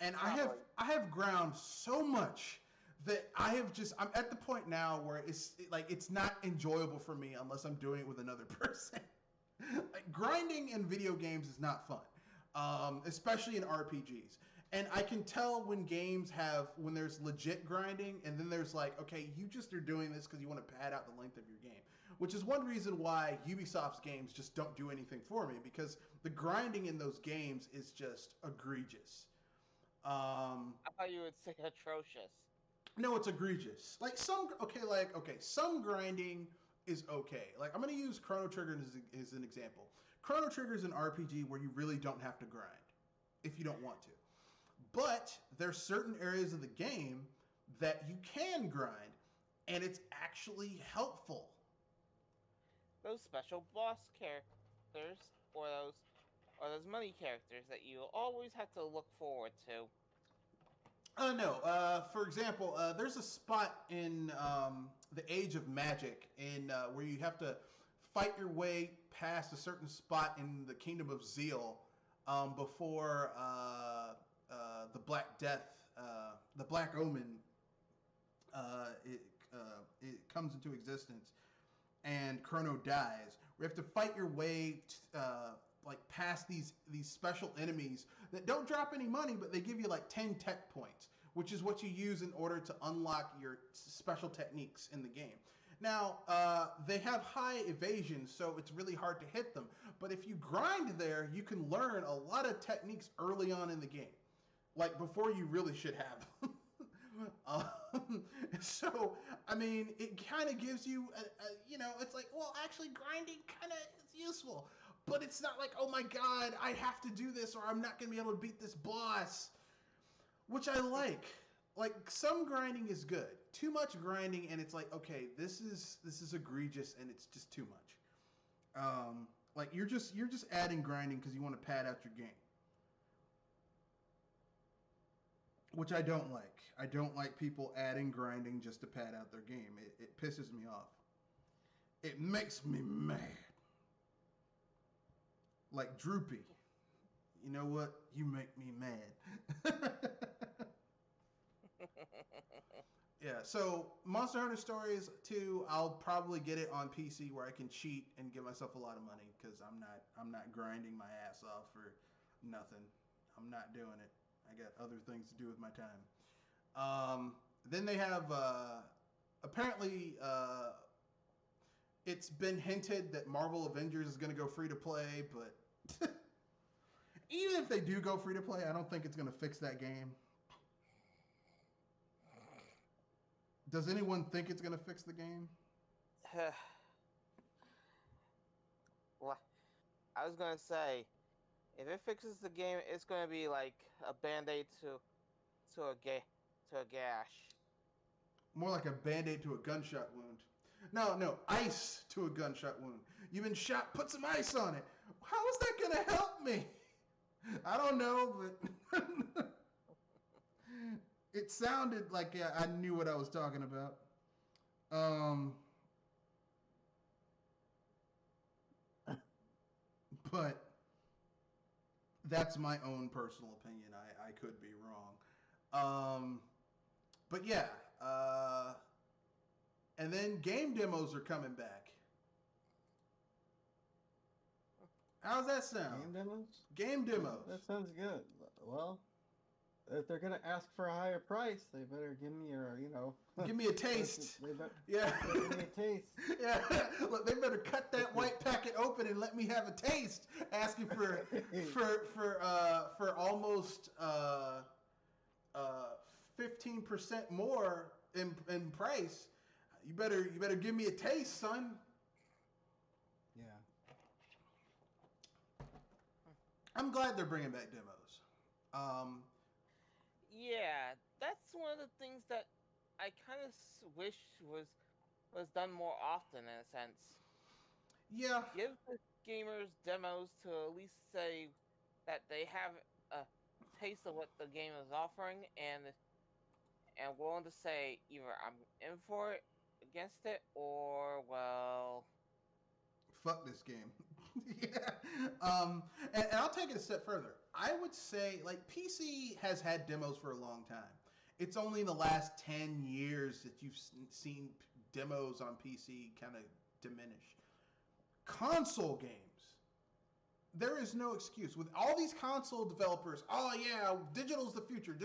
A: And
B: Not really.
A: I have ground so much that I'm at the point now where it's not enjoyable for me unless I'm doing it with another person. Like, grinding in video games is not fun, especially in RPGs. And I can tell when when there's legit grinding, and then there's like, okay, you just are doing this because you want to pad out the length of your game, which is one reason why Ubisoft's games just don't do anything for me, because the grinding in those games is just egregious.
B: I thought you would say atrocious.
A: No, it's egregious. Some grinding is okay. Like, I'm gonna use Chrono Trigger as an example. Chrono Trigger is an RPG where you really don't have to grind if you don't want to. But there's certain areas of the game that you can grind, and it's actually helpful.
B: Those special boss characters, or those money characters that you always have to look forward to.
A: No. For example, there's a spot in the Age of Magic where you have to fight your way past a certain spot in the Kingdom of Zeal before the Black Death, the Black Omen, it comes into existence, and Chrono dies. We have to fight your way past these special enemies that don't drop any money, but they give you like 10 tech points, which is what you use in order to unlock your special techniques in the game. Now, they have high evasion, so it's really hard to hit them. But if you grind there, you can learn a lot of techniques early on in the game, like before you really should have them. So, I mean, it kind of gives you, it's like, well, actually, grinding kind of is useful. But it's not like, oh my god, I have to do this or I'm not going to be able to beat this boss. Which I like. Like, some grinding is good. Too much grinding, and it's like, okay, this is egregious, and it's just too much. Like, you're just adding grinding because you want to pad out your game. Which I don't like. I don't like people adding grinding just to pad out their game. It pisses me off. It makes me mad. Like Droopy. You know what? You make me mad. Yeah, so Monster Hunter Stories 2, I'll probably get it on PC where I can cheat and give myself a lot of money because I'm not grinding my ass off for nothing. I'm not doing it. I got other things to do with my time. Then they have apparently it's been hinted that Marvel Avengers is going to go free to play, but even if they do go free to play, I don't think it's going to fix that game. Does anyone think it's going to fix the game?
B: Well, I was gonna say, if it fixes the game, it's gonna be like a band-aid to a gash.
A: More like a band-aid to a gunshot wound. No, ice to a gunshot wound. You've been shot, put some ice on it. How is that going to help me? I don't know, but it sounded like I knew what I was talking about. But that's my own personal opinion. I could be wrong. But yeah. And then game demos are coming back. How's that sound?
D: Game demos?
A: Game demos.
D: That sounds good. Well, if they're gonna ask for a higher price, they better give me
A: Give me a taste.
D: Yeah. Give me a taste.
A: Yeah. Look, they better cut that white packet open and let me have a taste. Asking for almost 15% more in price. You better give me a taste, son.
D: Yeah.
A: I'm glad they're bringing back demos.
B: Yeah, that's one of the things that I kind of wish was done more often, in a sense.
A: Yeah.
B: Give the gamers demos to at least say that they have a taste of what the game is offering, and willing to say either I'm in for it, against it, or well,
A: fuck this game. Yeah. And I'll take it a step further. I would say, like, PC has had demos for a long time. It's only in the last 10 years that you've seen demos on PC kind of diminish. Console games, there is no excuse. With all these console developers, oh yeah, digital's the future,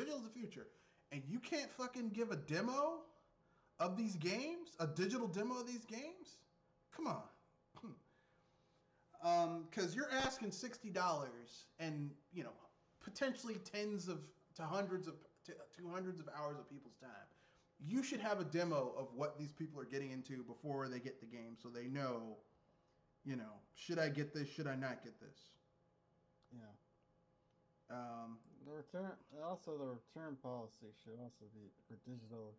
A: and you can't fucking give a demo of these games, a digital demo of these games? Come on. Because you're asking $60 and, you know, potentially tens of to hundreds of hours of people's time. You should have a demo of what these people are getting into before they get the game, so they know, you know, should I get this? Should I not get this?
D: Yeah. The return policy should also be for digital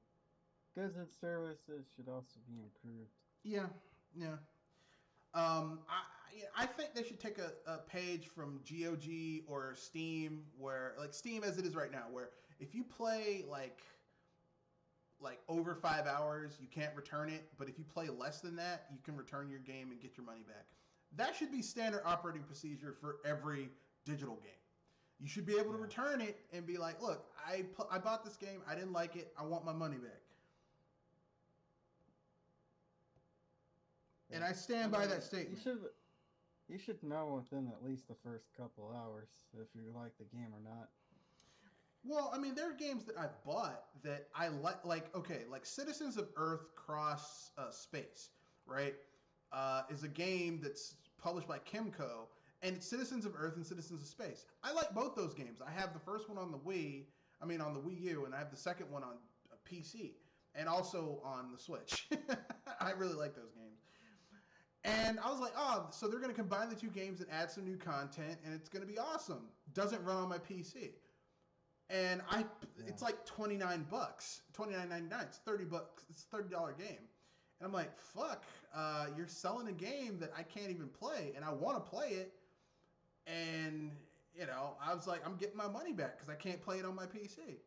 D: goods and services should also be improved.
A: Yeah. I think they should take a page from GOG or Steam, where, like, Steam as it is right now, where if you play like over 5 hours, you can't return it, but if you play less than that, you can return your game and get your money back. That should be standard operating procedure for every digital game. You should be able to return it and be like, look, I bought this game, I didn't like it, I want my money back. And I stand by that statement.
D: You should know within at least the first couple hours if you like the game or not.
A: Well, I mean, there are games that I've bought that I like Citizens of Earth Cross Space, right? Is a game that's published by Kimco, and it's Citizens of Earth and Citizens of Space. I like both those games. I have the first one on the Wii U, and I have the second one on PC, and also on the Switch. I really like those games. And I was like, oh, so they're going to combine the two games and add some new content, and it's going to be awesome. Doesn't run on my PC. And it's like $29, $29.99. It's $30. It's a $30 game. And I'm like, fuck, you're selling a game that I can't even play, and I want to play it. And, you know, I was like, I'm getting my money back because I can't play it on my PC.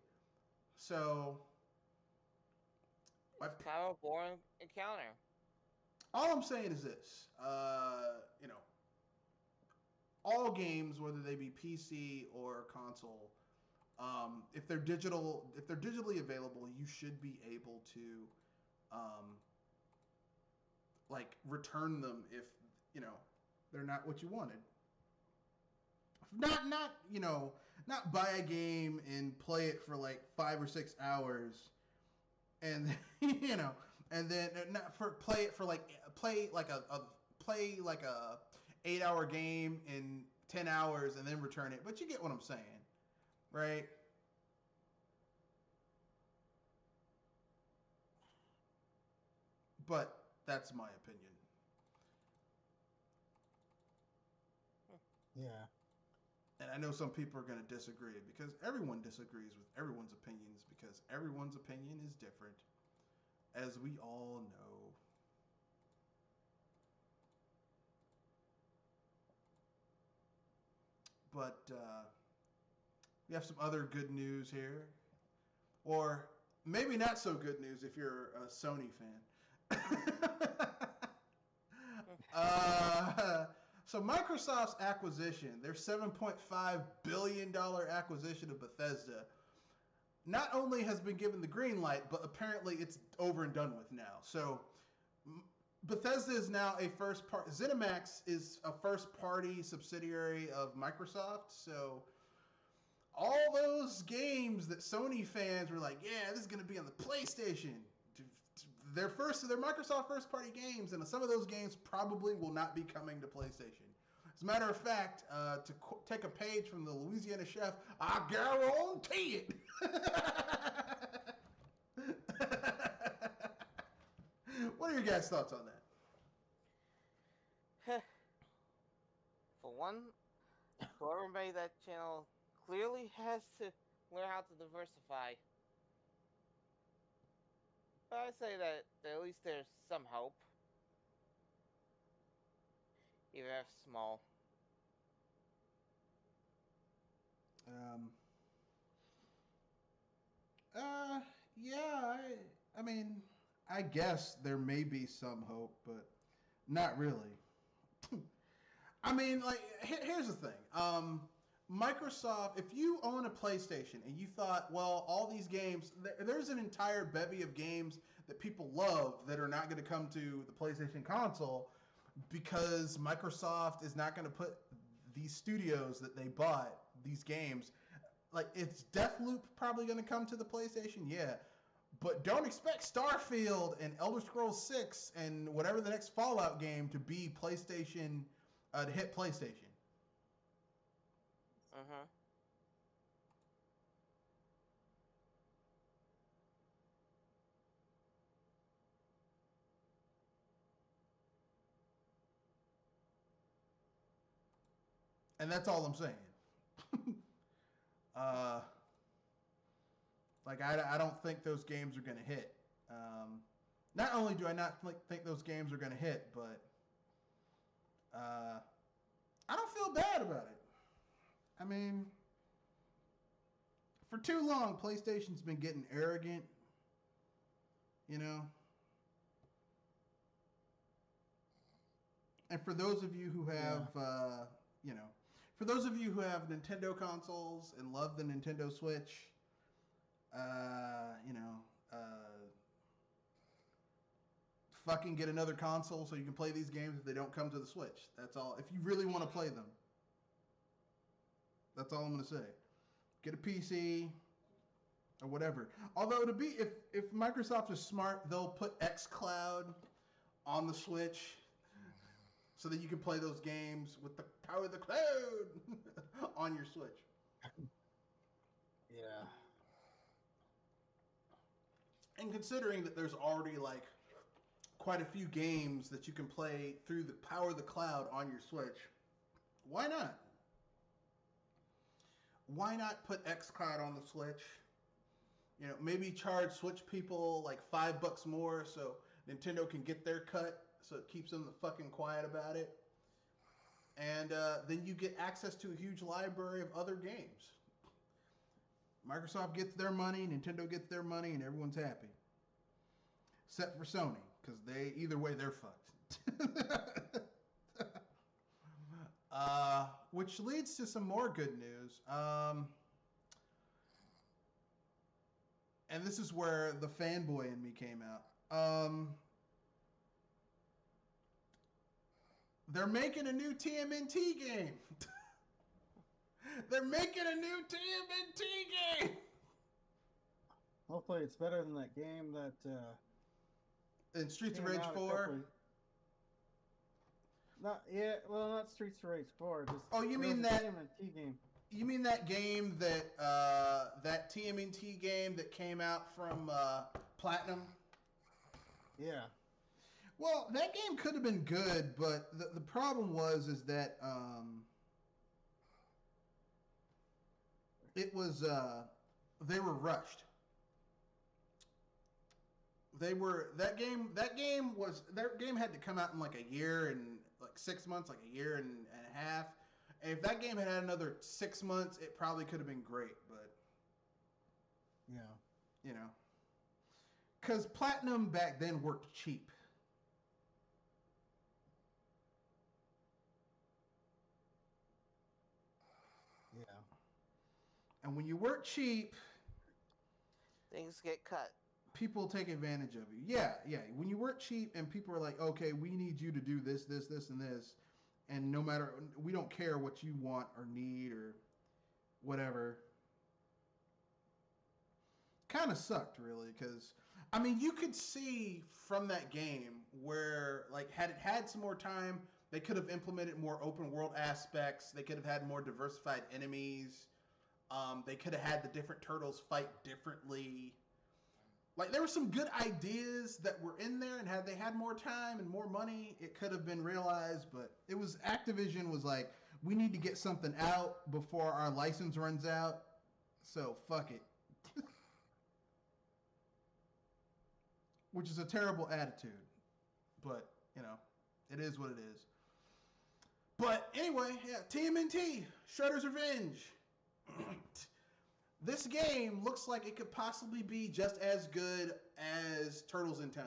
A: So,
B: it's kind of a boring encounter.
A: All I'm saying is this, you know, all games, whether they be PC or console, if they're digitally available, you should be able to, like, return them if, you know, they're not what you wanted. Not buy a game and play it for like 5 or 6 hours, and you know, and then play like a 8-hour game in 10 hours and then return it. But you get what I'm saying, right? But that's my opinion.
D: Yeah.
A: And I know some people are going to disagree because everyone disagrees with everyone's opinions because everyone's opinion is different, as we all know. But we have some other good news here. Or maybe not so good news if you're a Sony fan. So Microsoft's acquisition, their $7.5 billion acquisition of Bethesda, not only has been given the green light, but apparently it's over and done with now. So Bethesda is now ZeniMax is a first-party subsidiary of Microsoft. So all those games that Sony fans were like, yeah, this is going to be on the PlayStation. They're Microsoft first-party games, and some of those games probably will not be coming to PlayStation. As a matter of fact, to take a page from the Louisiana Chef, I guarantee it. What are your guys' thoughts on that?
B: For one, whoever made that channel clearly has to learn how to diversify. But I say that at least there's some hope. Even if small.
A: Yeah, I mean, I guess there may be some hope, but not really. I mean, like, here's the thing. Microsoft, if you own a PlayStation and you thought, well, all these games, there's an entire bevy of games that people love that are not going to come to the PlayStation console because Microsoft is not going to put these studios that they bought, these games, like, it's Deathloop probably going to come to the PlayStation? Yeah. But don't expect Starfield and Elder Scrolls 6 and whatever the next Fallout game to be PlayStation, to hit PlayStation.
B: Uh-huh.
A: And that's all I'm saying. uh, like, I don't think those games are going to hit. Not only do I not think those games are going to hit, but I don't feel bad about it. I mean, for too long, PlayStation's been getting arrogant, you know? And for those of you who have, you know, for those of you who have Nintendo consoles and love the Nintendo Switch, you know, fucking get another console so you can play these games if they don't come to the Switch. That's all. If you really want to play them. That's all I'm going to say. Get a PC or whatever. Although to be, if Microsoft is smart, they'll put xCloud on the Switch so that you can play those games with the power of the cloud on your Switch.
D: Yeah.
A: And considering that there's already like quite a few games that you can play through the power of the cloud on your Switch, why not? Why not put xCloud on the Switch? You know, maybe charge Switch people like $5 more so Nintendo can get their cut, so it keeps them the fucking quiet about it. And then you get access to a huge library of other games. Microsoft gets their money, Nintendo gets their money, and everyone's happy. Except for Sony, because either way, they're fucked. Which leads to some more good news. And this is where the fanboy in me came out. They're making a new TMNT game. They're making a new TMNT game.
D: Hopefully, it's better than that game that.
A: In Streets of Rage 4.
D: Not Streets of Rage 4. Just
A: you mean that
D: TMNT game?
A: You mean that game that that TMNT game that came out from Platinum?
D: Yeah.
A: Well, that game could have been good, but the problem was that it was they were rushed. That game had to come out in like a year and like 6 months, like a year and a half. And if that game had another 6 months, it probably could have been great, but
D: yeah,
A: you know, because Platinum back then worked cheap.
D: Yeah.
A: And when you work cheap,
B: things get cut.
A: People take advantage of you. Yeah. When you work cheap and people are like, okay, we need you to do this, this, this, and this. And no matter, we don't care what you want or need or whatever. Kind of sucked, really, because, I mean, you could see from that game where, like, had it had some more time, they could have implemented more open world aspects. They could have had more diversified enemies. They could have had the different turtles fight differently. Like, there were some good ideas that were in there, and had they had more time and more money, it could have been realized, but it was, Activision was like, we need to get something out before our license runs out, so fuck it. Which is a terrible attitude, but, you know, it is what it is. But anyway, yeah, TMNT, Shredder's Revenge. This game looks like it could possibly be just as good as Turtles in Time.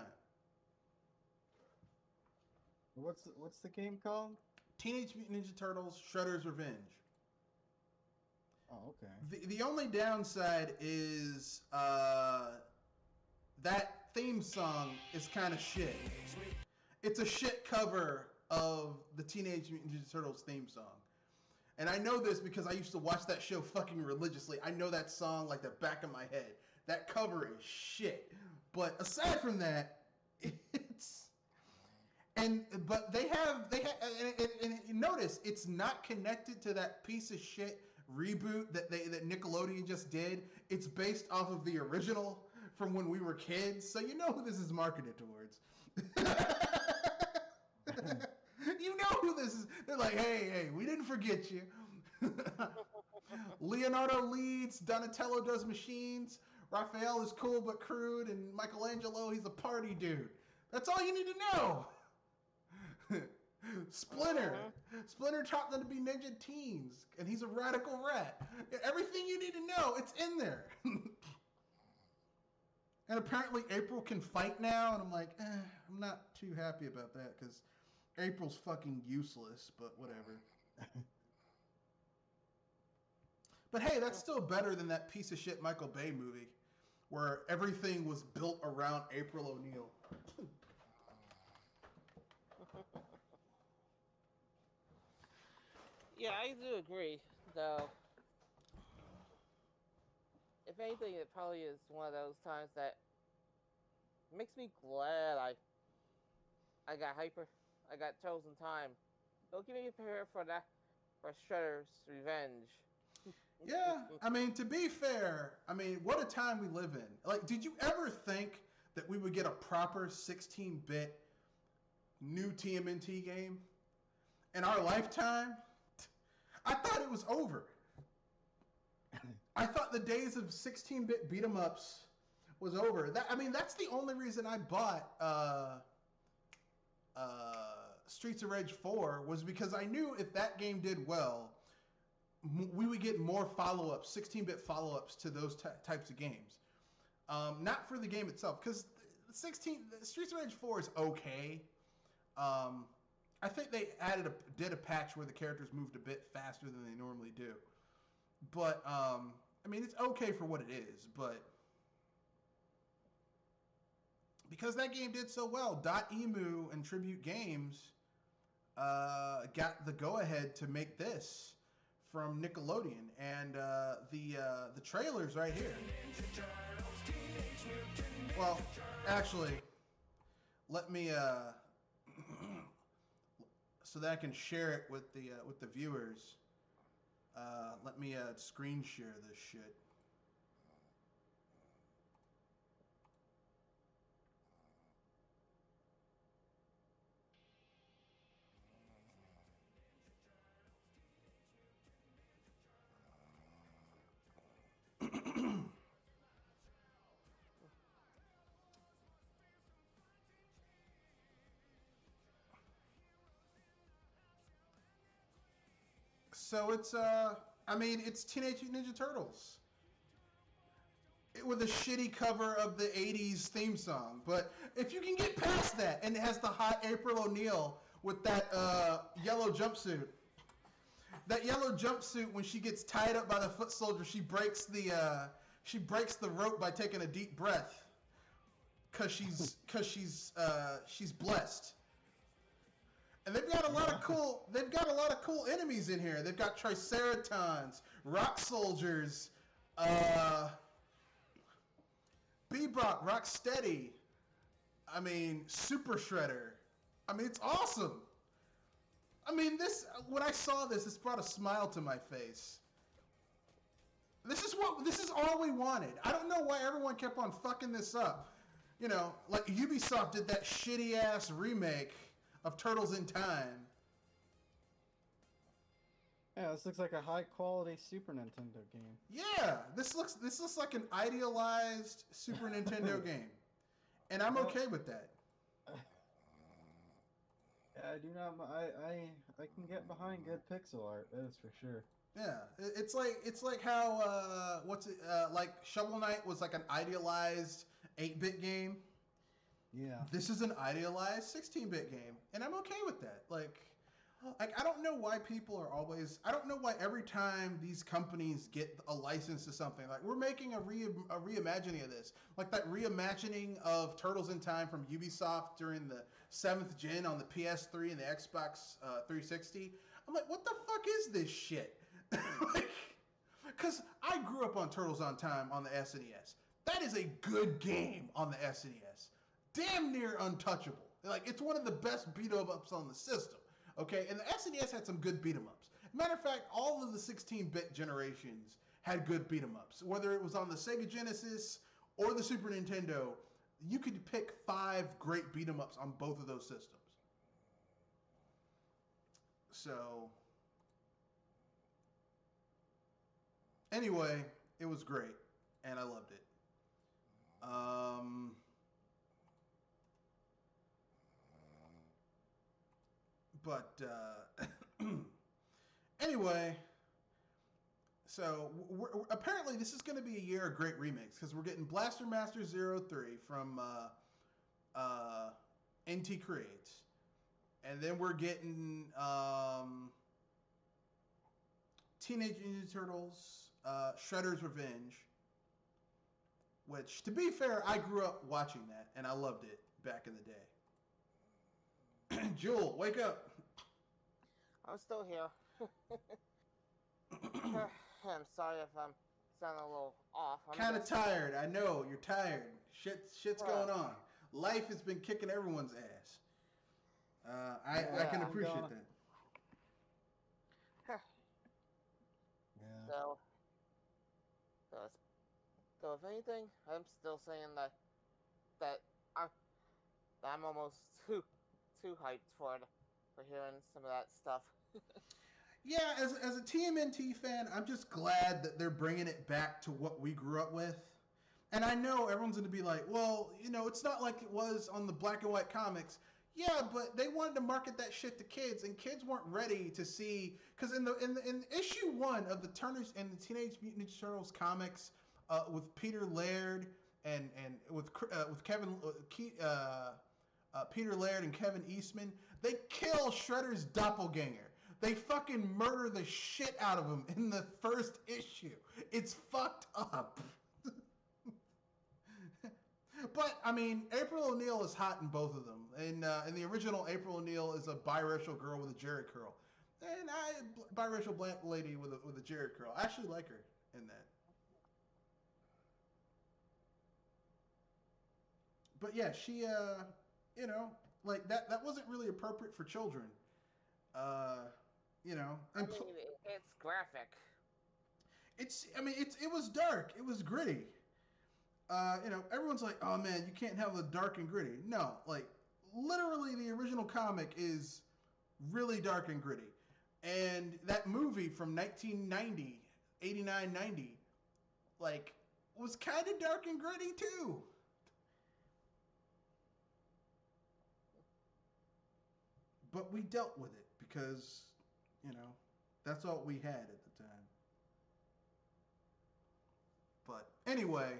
D: What's the game called?
A: Teenage Mutant Ninja Turtles: Shredder's Revenge.
D: Oh, okay.
A: The only downside is that theme song is kind of shit. It's a shit cover of the Teenage Mutant Ninja Turtles theme song. And I know this because I used to watch that show fucking religiously. I know that song like the back of my head. That cover is shit. But aside from that, it's... But they have and notice it's not connected to that piece of shit reboot that Nickelodeon just did. It's based off of the original from when we were kids, so you know who this is marketed towards. You know who this is. They're like, hey, we didn't forget you. Leonardo leads, Donatello does machines, Raphael is cool but crude, and Michelangelo, he's a party dude. That's all you need to know. Splinter taught them to be ninja teens, and he's a radical rat. Everything you need to know, it's in there. And apparently April can fight now, and I'm like, I'm not too happy about that, because April's fucking useless, but whatever. But hey, that's still better than that piece of shit Michael Bay movie, where everything was built around April O'Neil.
B: Yeah, I do agree, though. If anything, it probably is one of those times that makes me glad I got hyper. I got chosen time. Don't get me prepared for that, for Shredder's Revenge.
A: Yeah, I mean, to be fair, I mean, what a time we live in. Like, did you ever think that we would get a proper 16-bit new TMNT game in our lifetime? I thought it was over. I thought the days of 16-bit beat-em-ups was over. That's the only reason I bought Streets of Rage 4 was because I knew if that game did well, we would get more follow-ups, 16-bit follow-ups to those types of games. Not for the game itself, because Streets of Rage 4 is okay. I think they did a patch where the characters moved a bit faster than they normally do. But, it's okay for what it is, but because that game did so well, .emu and Tribute Games got the go-ahead to make this from Nickelodeon, and the trailer's right here. Well, actually, let me so that I can share it with the viewers. Let me screen share this shit. So it's Teenage Mutant Ninja Turtles. With a shitty cover of the 80s theme song. But if you can get past that, and it has the hot April O'Neil with that yellow jumpsuit. That yellow jumpsuit, when she gets tied up by the foot soldier, she breaks the rope by taking a deep breath. Cause she's blessed. And they've got a lot of cool enemies in here. They've got Triceratons, Rock Soldiers, Bebop, Rocksteady. Super Shredder. It's awesome. When I saw this brought a smile to my face. This is all we wanted. I don't know why everyone kept on fucking this up. Like Ubisoft did that shitty ass remake of Turtles in Time.
D: Yeah, this looks like a high quality Super Nintendo game.
A: Yeah, this looks like an idealized Super Nintendo game, and I'm okay with that.
D: I do not. I can get behind good pixel art. That is for sure.
A: Yeah, it's like how like Shovel Knight was like an idealized 8-bit game.
D: Yeah.
A: This is an idealized 16-bit game, and I'm okay with that. Like, Like, I don't know why people are always. I don't know why every time these companies get a license to something, like we're making a reimagining of this, like that reimagining of Turtles in Time from Ubisoft during the 7th gen on the PS3 and the Xbox 360. I'm like, what the fuck is this shit? Like, because I grew up on Turtles on Time on the SNES. That is a good game on the SNES. Damn near untouchable. Like, it's one of the best beat 'em ups on the system. Okay, and the SNES had some good beat 'em ups. Matter of fact, all of the 16-bit generations had good beat 'em ups. Whether it was on the Sega Genesis or the Super Nintendo, you could pick 5 great beat 'em ups on both of those systems. So, anyway, it was great, and I loved it. But anyway, so apparently this is going to be a year of great remakes because we're getting Blaster Master 03 from NT Creates, and then we're getting Teenage Ninja Turtles Shredder's Revenge, which, to be fair, I grew up watching that and I loved it back in the day. Jewel, wake up.
B: I'm still here. I'm sorry if I'm sounding a little off. I'm
A: Kind of
B: just
A: tired. I know you're tired. Shit's going on. Life has been kicking everyone's ass. I can appreciate that.
D: Yeah.
B: So if anything, I'm still saying that I'm almost too hyped for hearing some of that stuff.
A: Yeah, as a TMNT fan, I'm just glad that they're bringing it back to what we grew up with. And I know everyone's going to be like, well, it's not like it was on the black and white comics. Yeah, but they wanted to market that shit to kids, and kids weren't ready to see. Because in issue 1 of the Turners and the Teenage Mutant Ninja Turtles comics, with Peter Laird and with Kevin Peter Laird and Kevin Eastman, they kill Shredder's doppelganger. They fucking murder the shit out of him in the first issue. It's fucked up. But, I mean, April O'Neil is hot in both of them. In the original, April O'Neil is a biracial girl with a Jerry curl. And biracial black lady with a Jerry curl. I actually like her in that. But yeah, she, like that wasn't really appropriate for children. And
B: It's graphic.
A: It was dark. It was gritty. Everyone's like, oh man, you can't have the dark and gritty. No, like literally the original comic is really dark and gritty. And that movie from 1990, 89, 90, like was kind of dark and gritty too. But we dealt with it because, that's all we had at the time. But anyway,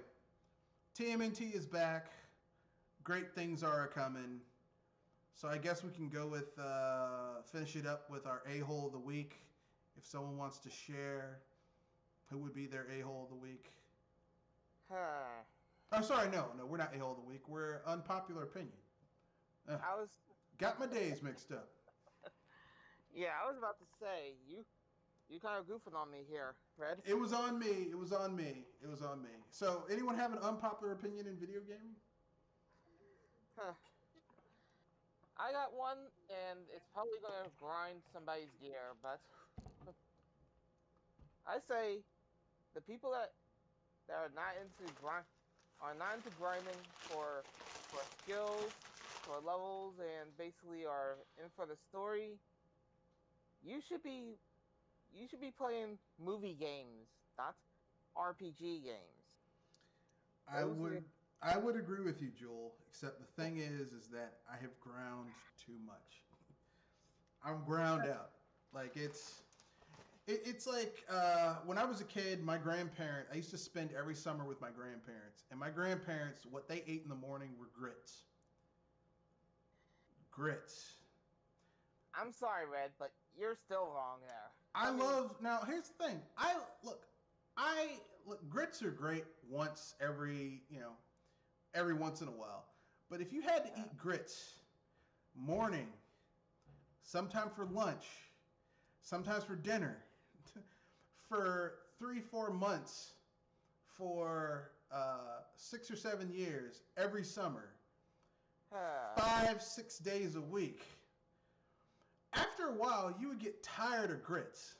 A: TMNT is back. Great things are coming. So I guess we can go with, finish it up with our A-hole of the week. If someone wants to share, who would be their A-hole of the week? Oh, sorry, no, we're not A-hole of the week. We're unpopular opinion. Got my days mixed up.
B: Yeah, I was about to say, you kind of goofing on me here, Fred.
A: It was on me. So, anyone have an unpopular opinion in video gaming?
B: I got one, and it's probably going to grind somebody's gear, but I say the people that are not into grinding for skills, for levels, and basically are in for the story. You should be playing movie games, not RPG games.
A: I would agree with you, Joel. Except the thing is that I have ground too much. I'm ground out. Like it's like when I was a kid, I used to spend every summer with my grandparents, and my grandparents, what they ate in the morning were grits.
B: I'm sorry, Red, but you're still wrong there.
A: I love now. Here's the thing. I look. Grits are great once every once in a while. But if you had to eat grits morning, sometime for lunch, sometimes for dinner, for 3-4 months, for 6 or 7 years, every summer, 5-6 days a week. After a while, you would get tired of grits.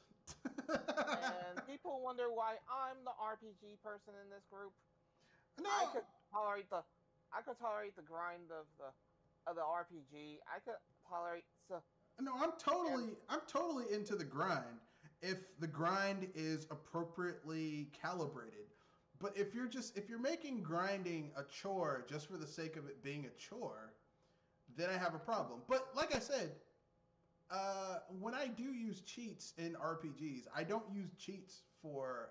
B: And people wonder why I'm the RPG person in this group.
A: No,
B: I could tolerate the grind of the RPG. I could tolerate
A: no, I'm totally into the grind if the grind is appropriately calibrated. But if you're making grinding a chore just for the sake of it being a chore, then I have a problem. But like I said, when I do use cheats in RPGs, I don't use cheats for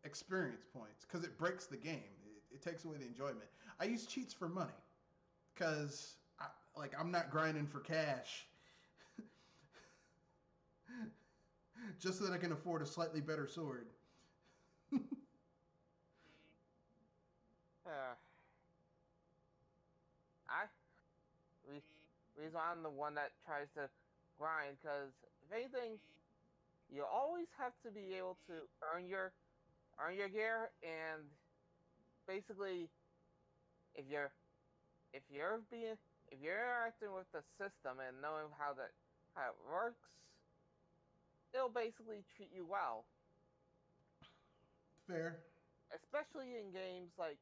A: experience points because it breaks the game. It takes away the enjoyment. I use cheats for money because I'm not grinding for cash just so that I can afford a slightly better sword.
B: reason I'm the one that tries to grind, because if anything, you always have to be able to earn your gear, and basically, if you're if you're interacting with the system and knowing how it works, it'll basically treat you well.
A: Fair.
B: Especially in games like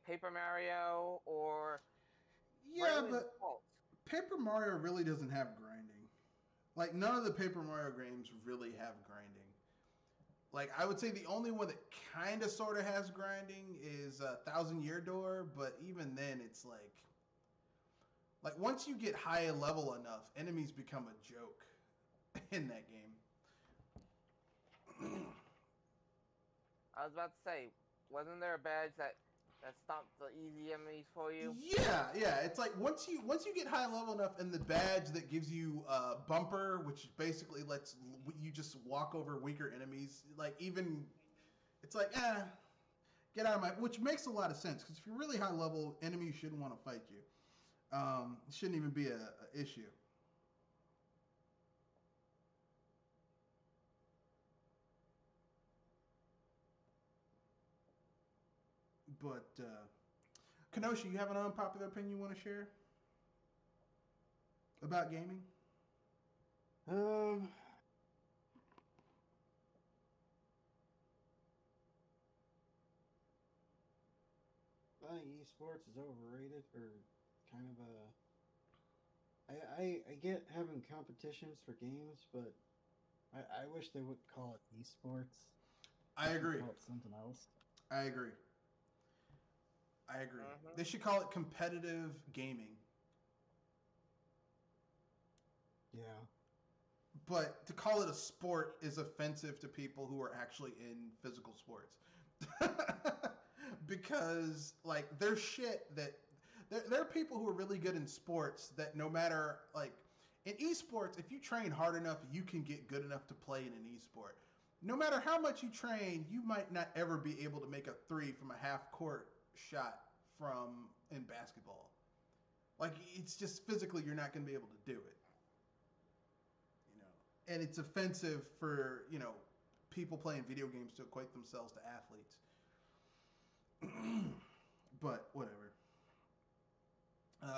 B: Paper Mario or
A: Yeah,
B: Bravely
A: but
B: Default.
A: Paper Mario really doesn't have grinding. Like none of the Paper Mario games really have grinding. Like I would say the only one that kind of sort of has grinding is Thousand Year Door, but even then it's like once you get high level enough, enemies become a joke in that game.
B: I was about to say, wasn't there a badge that stopped the easy enemies for you?
A: Yeah. It's like once you get high level enough, and the badge that gives you bumper, which basically lets you just walk over weaker enemies. Like even, it's like get out of my. Which makes a lot of sense because if you're really high level, enemies shouldn't want to fight you. It shouldn't even be a issue. But Kenosha, you have an unpopular opinion you want to share about gaming?
D: I think esports is overrated, or kind of I get having competitions for games, but I wish they would call it esports.
A: I agree.
D: Call it something else.
A: I agree. They should call it competitive gaming.
D: Yeah.
A: But to call it a sport is offensive to people who are actually in physical sports. Because like there's shit that there are people who are really good in sports that no matter like in esports, if you train hard enough, you can get good enough to play in an esport. No matter how much you train, you might not ever be able to make a three from a half court shot from in basketball. Like it's just physically you're not going to be able to do it. And it's offensive for people playing video games to equate themselves to athletes. But whatever.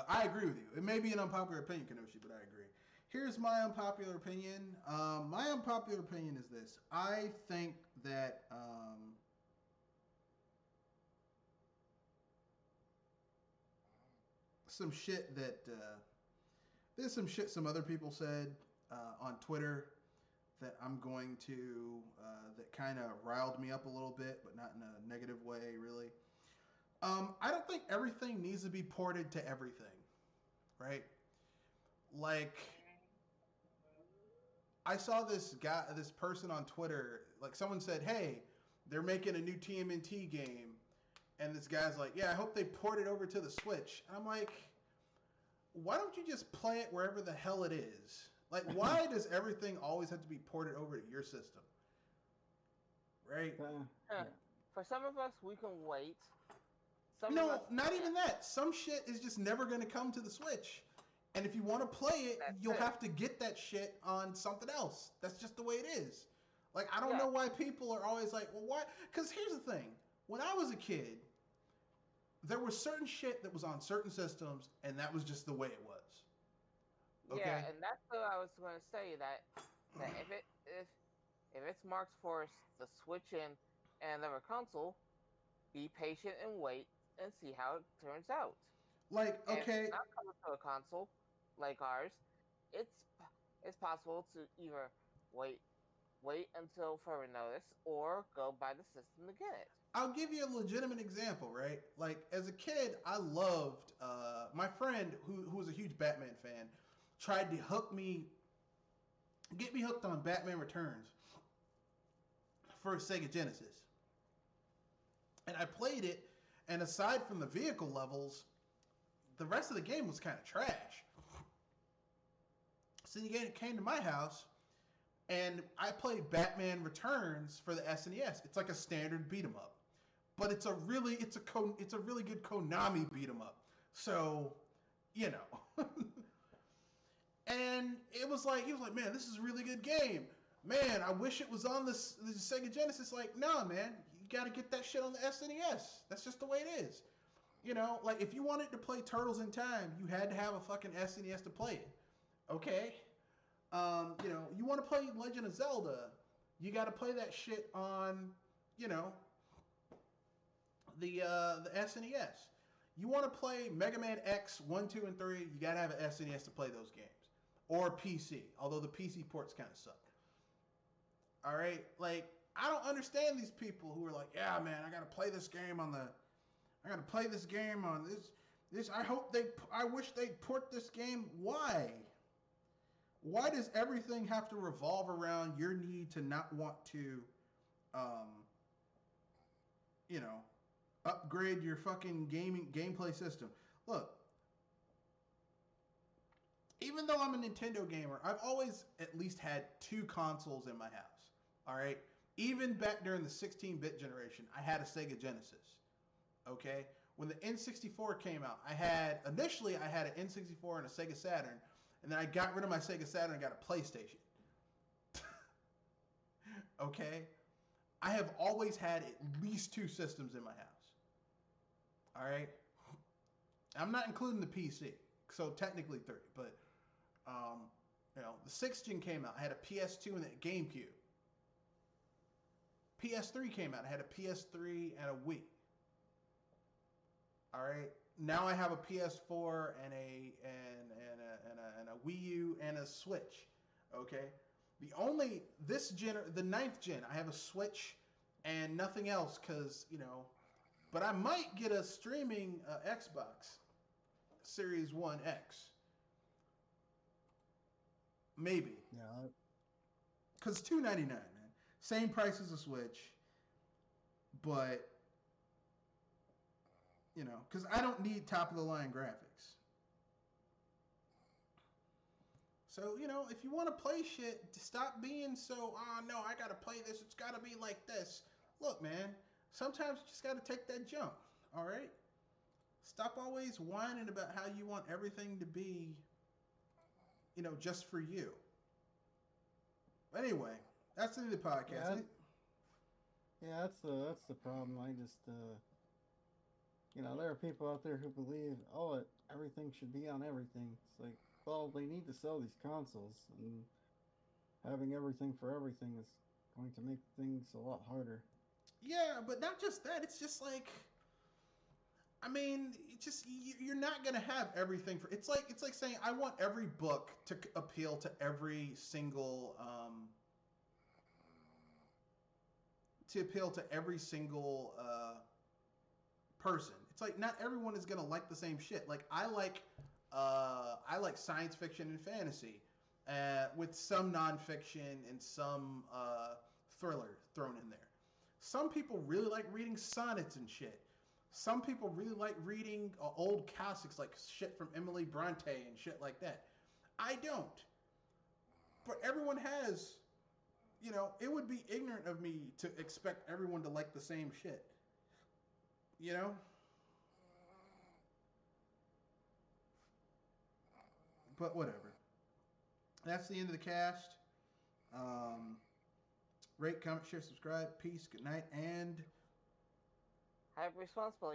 A: I agree with you. It may be an unpopular opinion, Kenoshi, but I agree. Here's my unpopular opinion. My unpopular opinion is this. I think that some shit that there's some shit some other people said on Twitter that I'm going to that kind of riled me up a little bit, but not in a negative way, really. I don't think everything needs to be ported to everything, right? Like, I saw this person on Twitter, like someone said, "Hey, they're making a new TMNT game," and this guy's like, "Yeah, I hope they port it over to the Switch." And I'm like, why don't you just play it wherever the hell it is? Like, why does everything always have to be ported over to your system? Right?
D: Yeah.
B: For some of us, we can wait. Some of
A: No,
B: us
A: not
B: can't.
A: even that. Some shit is just never going to come to the Switch. And if you want to play it,
B: That's
A: you'll
B: it.
A: have to get that shit on something else. That's just the way it is. Like, I don't
B: Yeah.
A: know why people are always like, well, why? Because here's the thing. When I was a kid, there was certain shit that was on certain systems, and that was just the way it was.
B: Yeah,
A: Okay?
B: and that's what I was going to say. That if it's marked for the Switch and another console, be patient and wait and see how it turns out.
A: Like,
B: And if
A: okay,
B: it's not coming to a console like ours, it's it's possible to either wait until further notice or go buy the system to get it.
A: I'll give you a legitimate example, right? Like, as a kid, I loved, my friend, who was a huge Batman fan, tried to get me hooked on Batman Returns for Sega Genesis. And I played it, and aside from the vehicle levels, the rest of the game was kind of trash. So he came to my house, and I played Batman Returns for the SNES. It's like a standard beat 'em up, but it's a really good Konami beat 'em up. So, you know, and he was like, man, this is a really good game. Man, I wish it was on the Sega Genesis. Like, no, man, you got to get that shit on the SNES. That's just the way it is. You know, like if you wanted to play Turtles in Time, you had to have a fucking SNES to play it. Okay? You know, you want to play Legend of Zelda, you got to play that shit on, you know, the SNES. You want to play Mega Man X 1, 2, and 3, you got to have an SNES to play those games. Or PC, although the PC ports kind of suck. All right? Like, I don't understand these people who are like, yeah, man, I got to play this game on this. I wish they'd port this game. Why? Why does everything have to revolve around your need to not want to, you know, upgrade your fucking gameplay system? Look, even though I'm a Nintendo gamer, I've always at least had 2 consoles in my house. All right? Even back during the 16-bit generation, I had a Sega Genesis. Okay? When the N64 came out, I had an N64 and a Sega Saturn, and then I got rid of my Sega Saturn and got a PlayStation. Okay? I have always had at least 2 systems in my house. All right? I'm not including the PC, so technically 3, but you know, the 6th gen came out. I had a PS2 and a GameCube. PS3 came out. I had a PS3 and a Wii. All right. Now I have a PS4 and a Wii U and a Switch. Okay. The 9th gen, I have a Switch and nothing else because, you know, but I might get a streaming Xbox Series 1X. Maybe.
D: Yeah.
A: Because it's $299, man. Same price as a Switch. But, you know, because I don't need top-of-the-line graphics. So, you know, if you want to play shit, stop being so, oh, no, I got to play this. It's got to be like this. Look, man, sometimes you just got to take that jump, all right? Stop always whining about how you want everything to be, you know, just for you. Anyway, that's the end of the podcast.
D: Yeah, that's the problem. I just, you know, there are people out there who believe, oh, everything should be on everything. It's like, well, they need to sell these consoles, and having everything for everything is going to make things a lot harder.
A: Yeah, but not just that. It's just like, I mean, you're not gonna have everything for. It's like saying I want every book to appeal to every single person. It's like not everyone is gonna like the same shit. Like I like science fiction and fantasy, with some nonfiction and some thriller thrown in there. Some people really like reading sonnets and shit. Some people really like reading old classics like shit from Emily Bronte and shit like that. I don't. But everyone has, it would be ignorant of me to expect everyone to like the same shit. You know? But whatever. That's the end of the cast. Rate, comment, share, subscribe. Peace, good night, and
B: Have responsibly.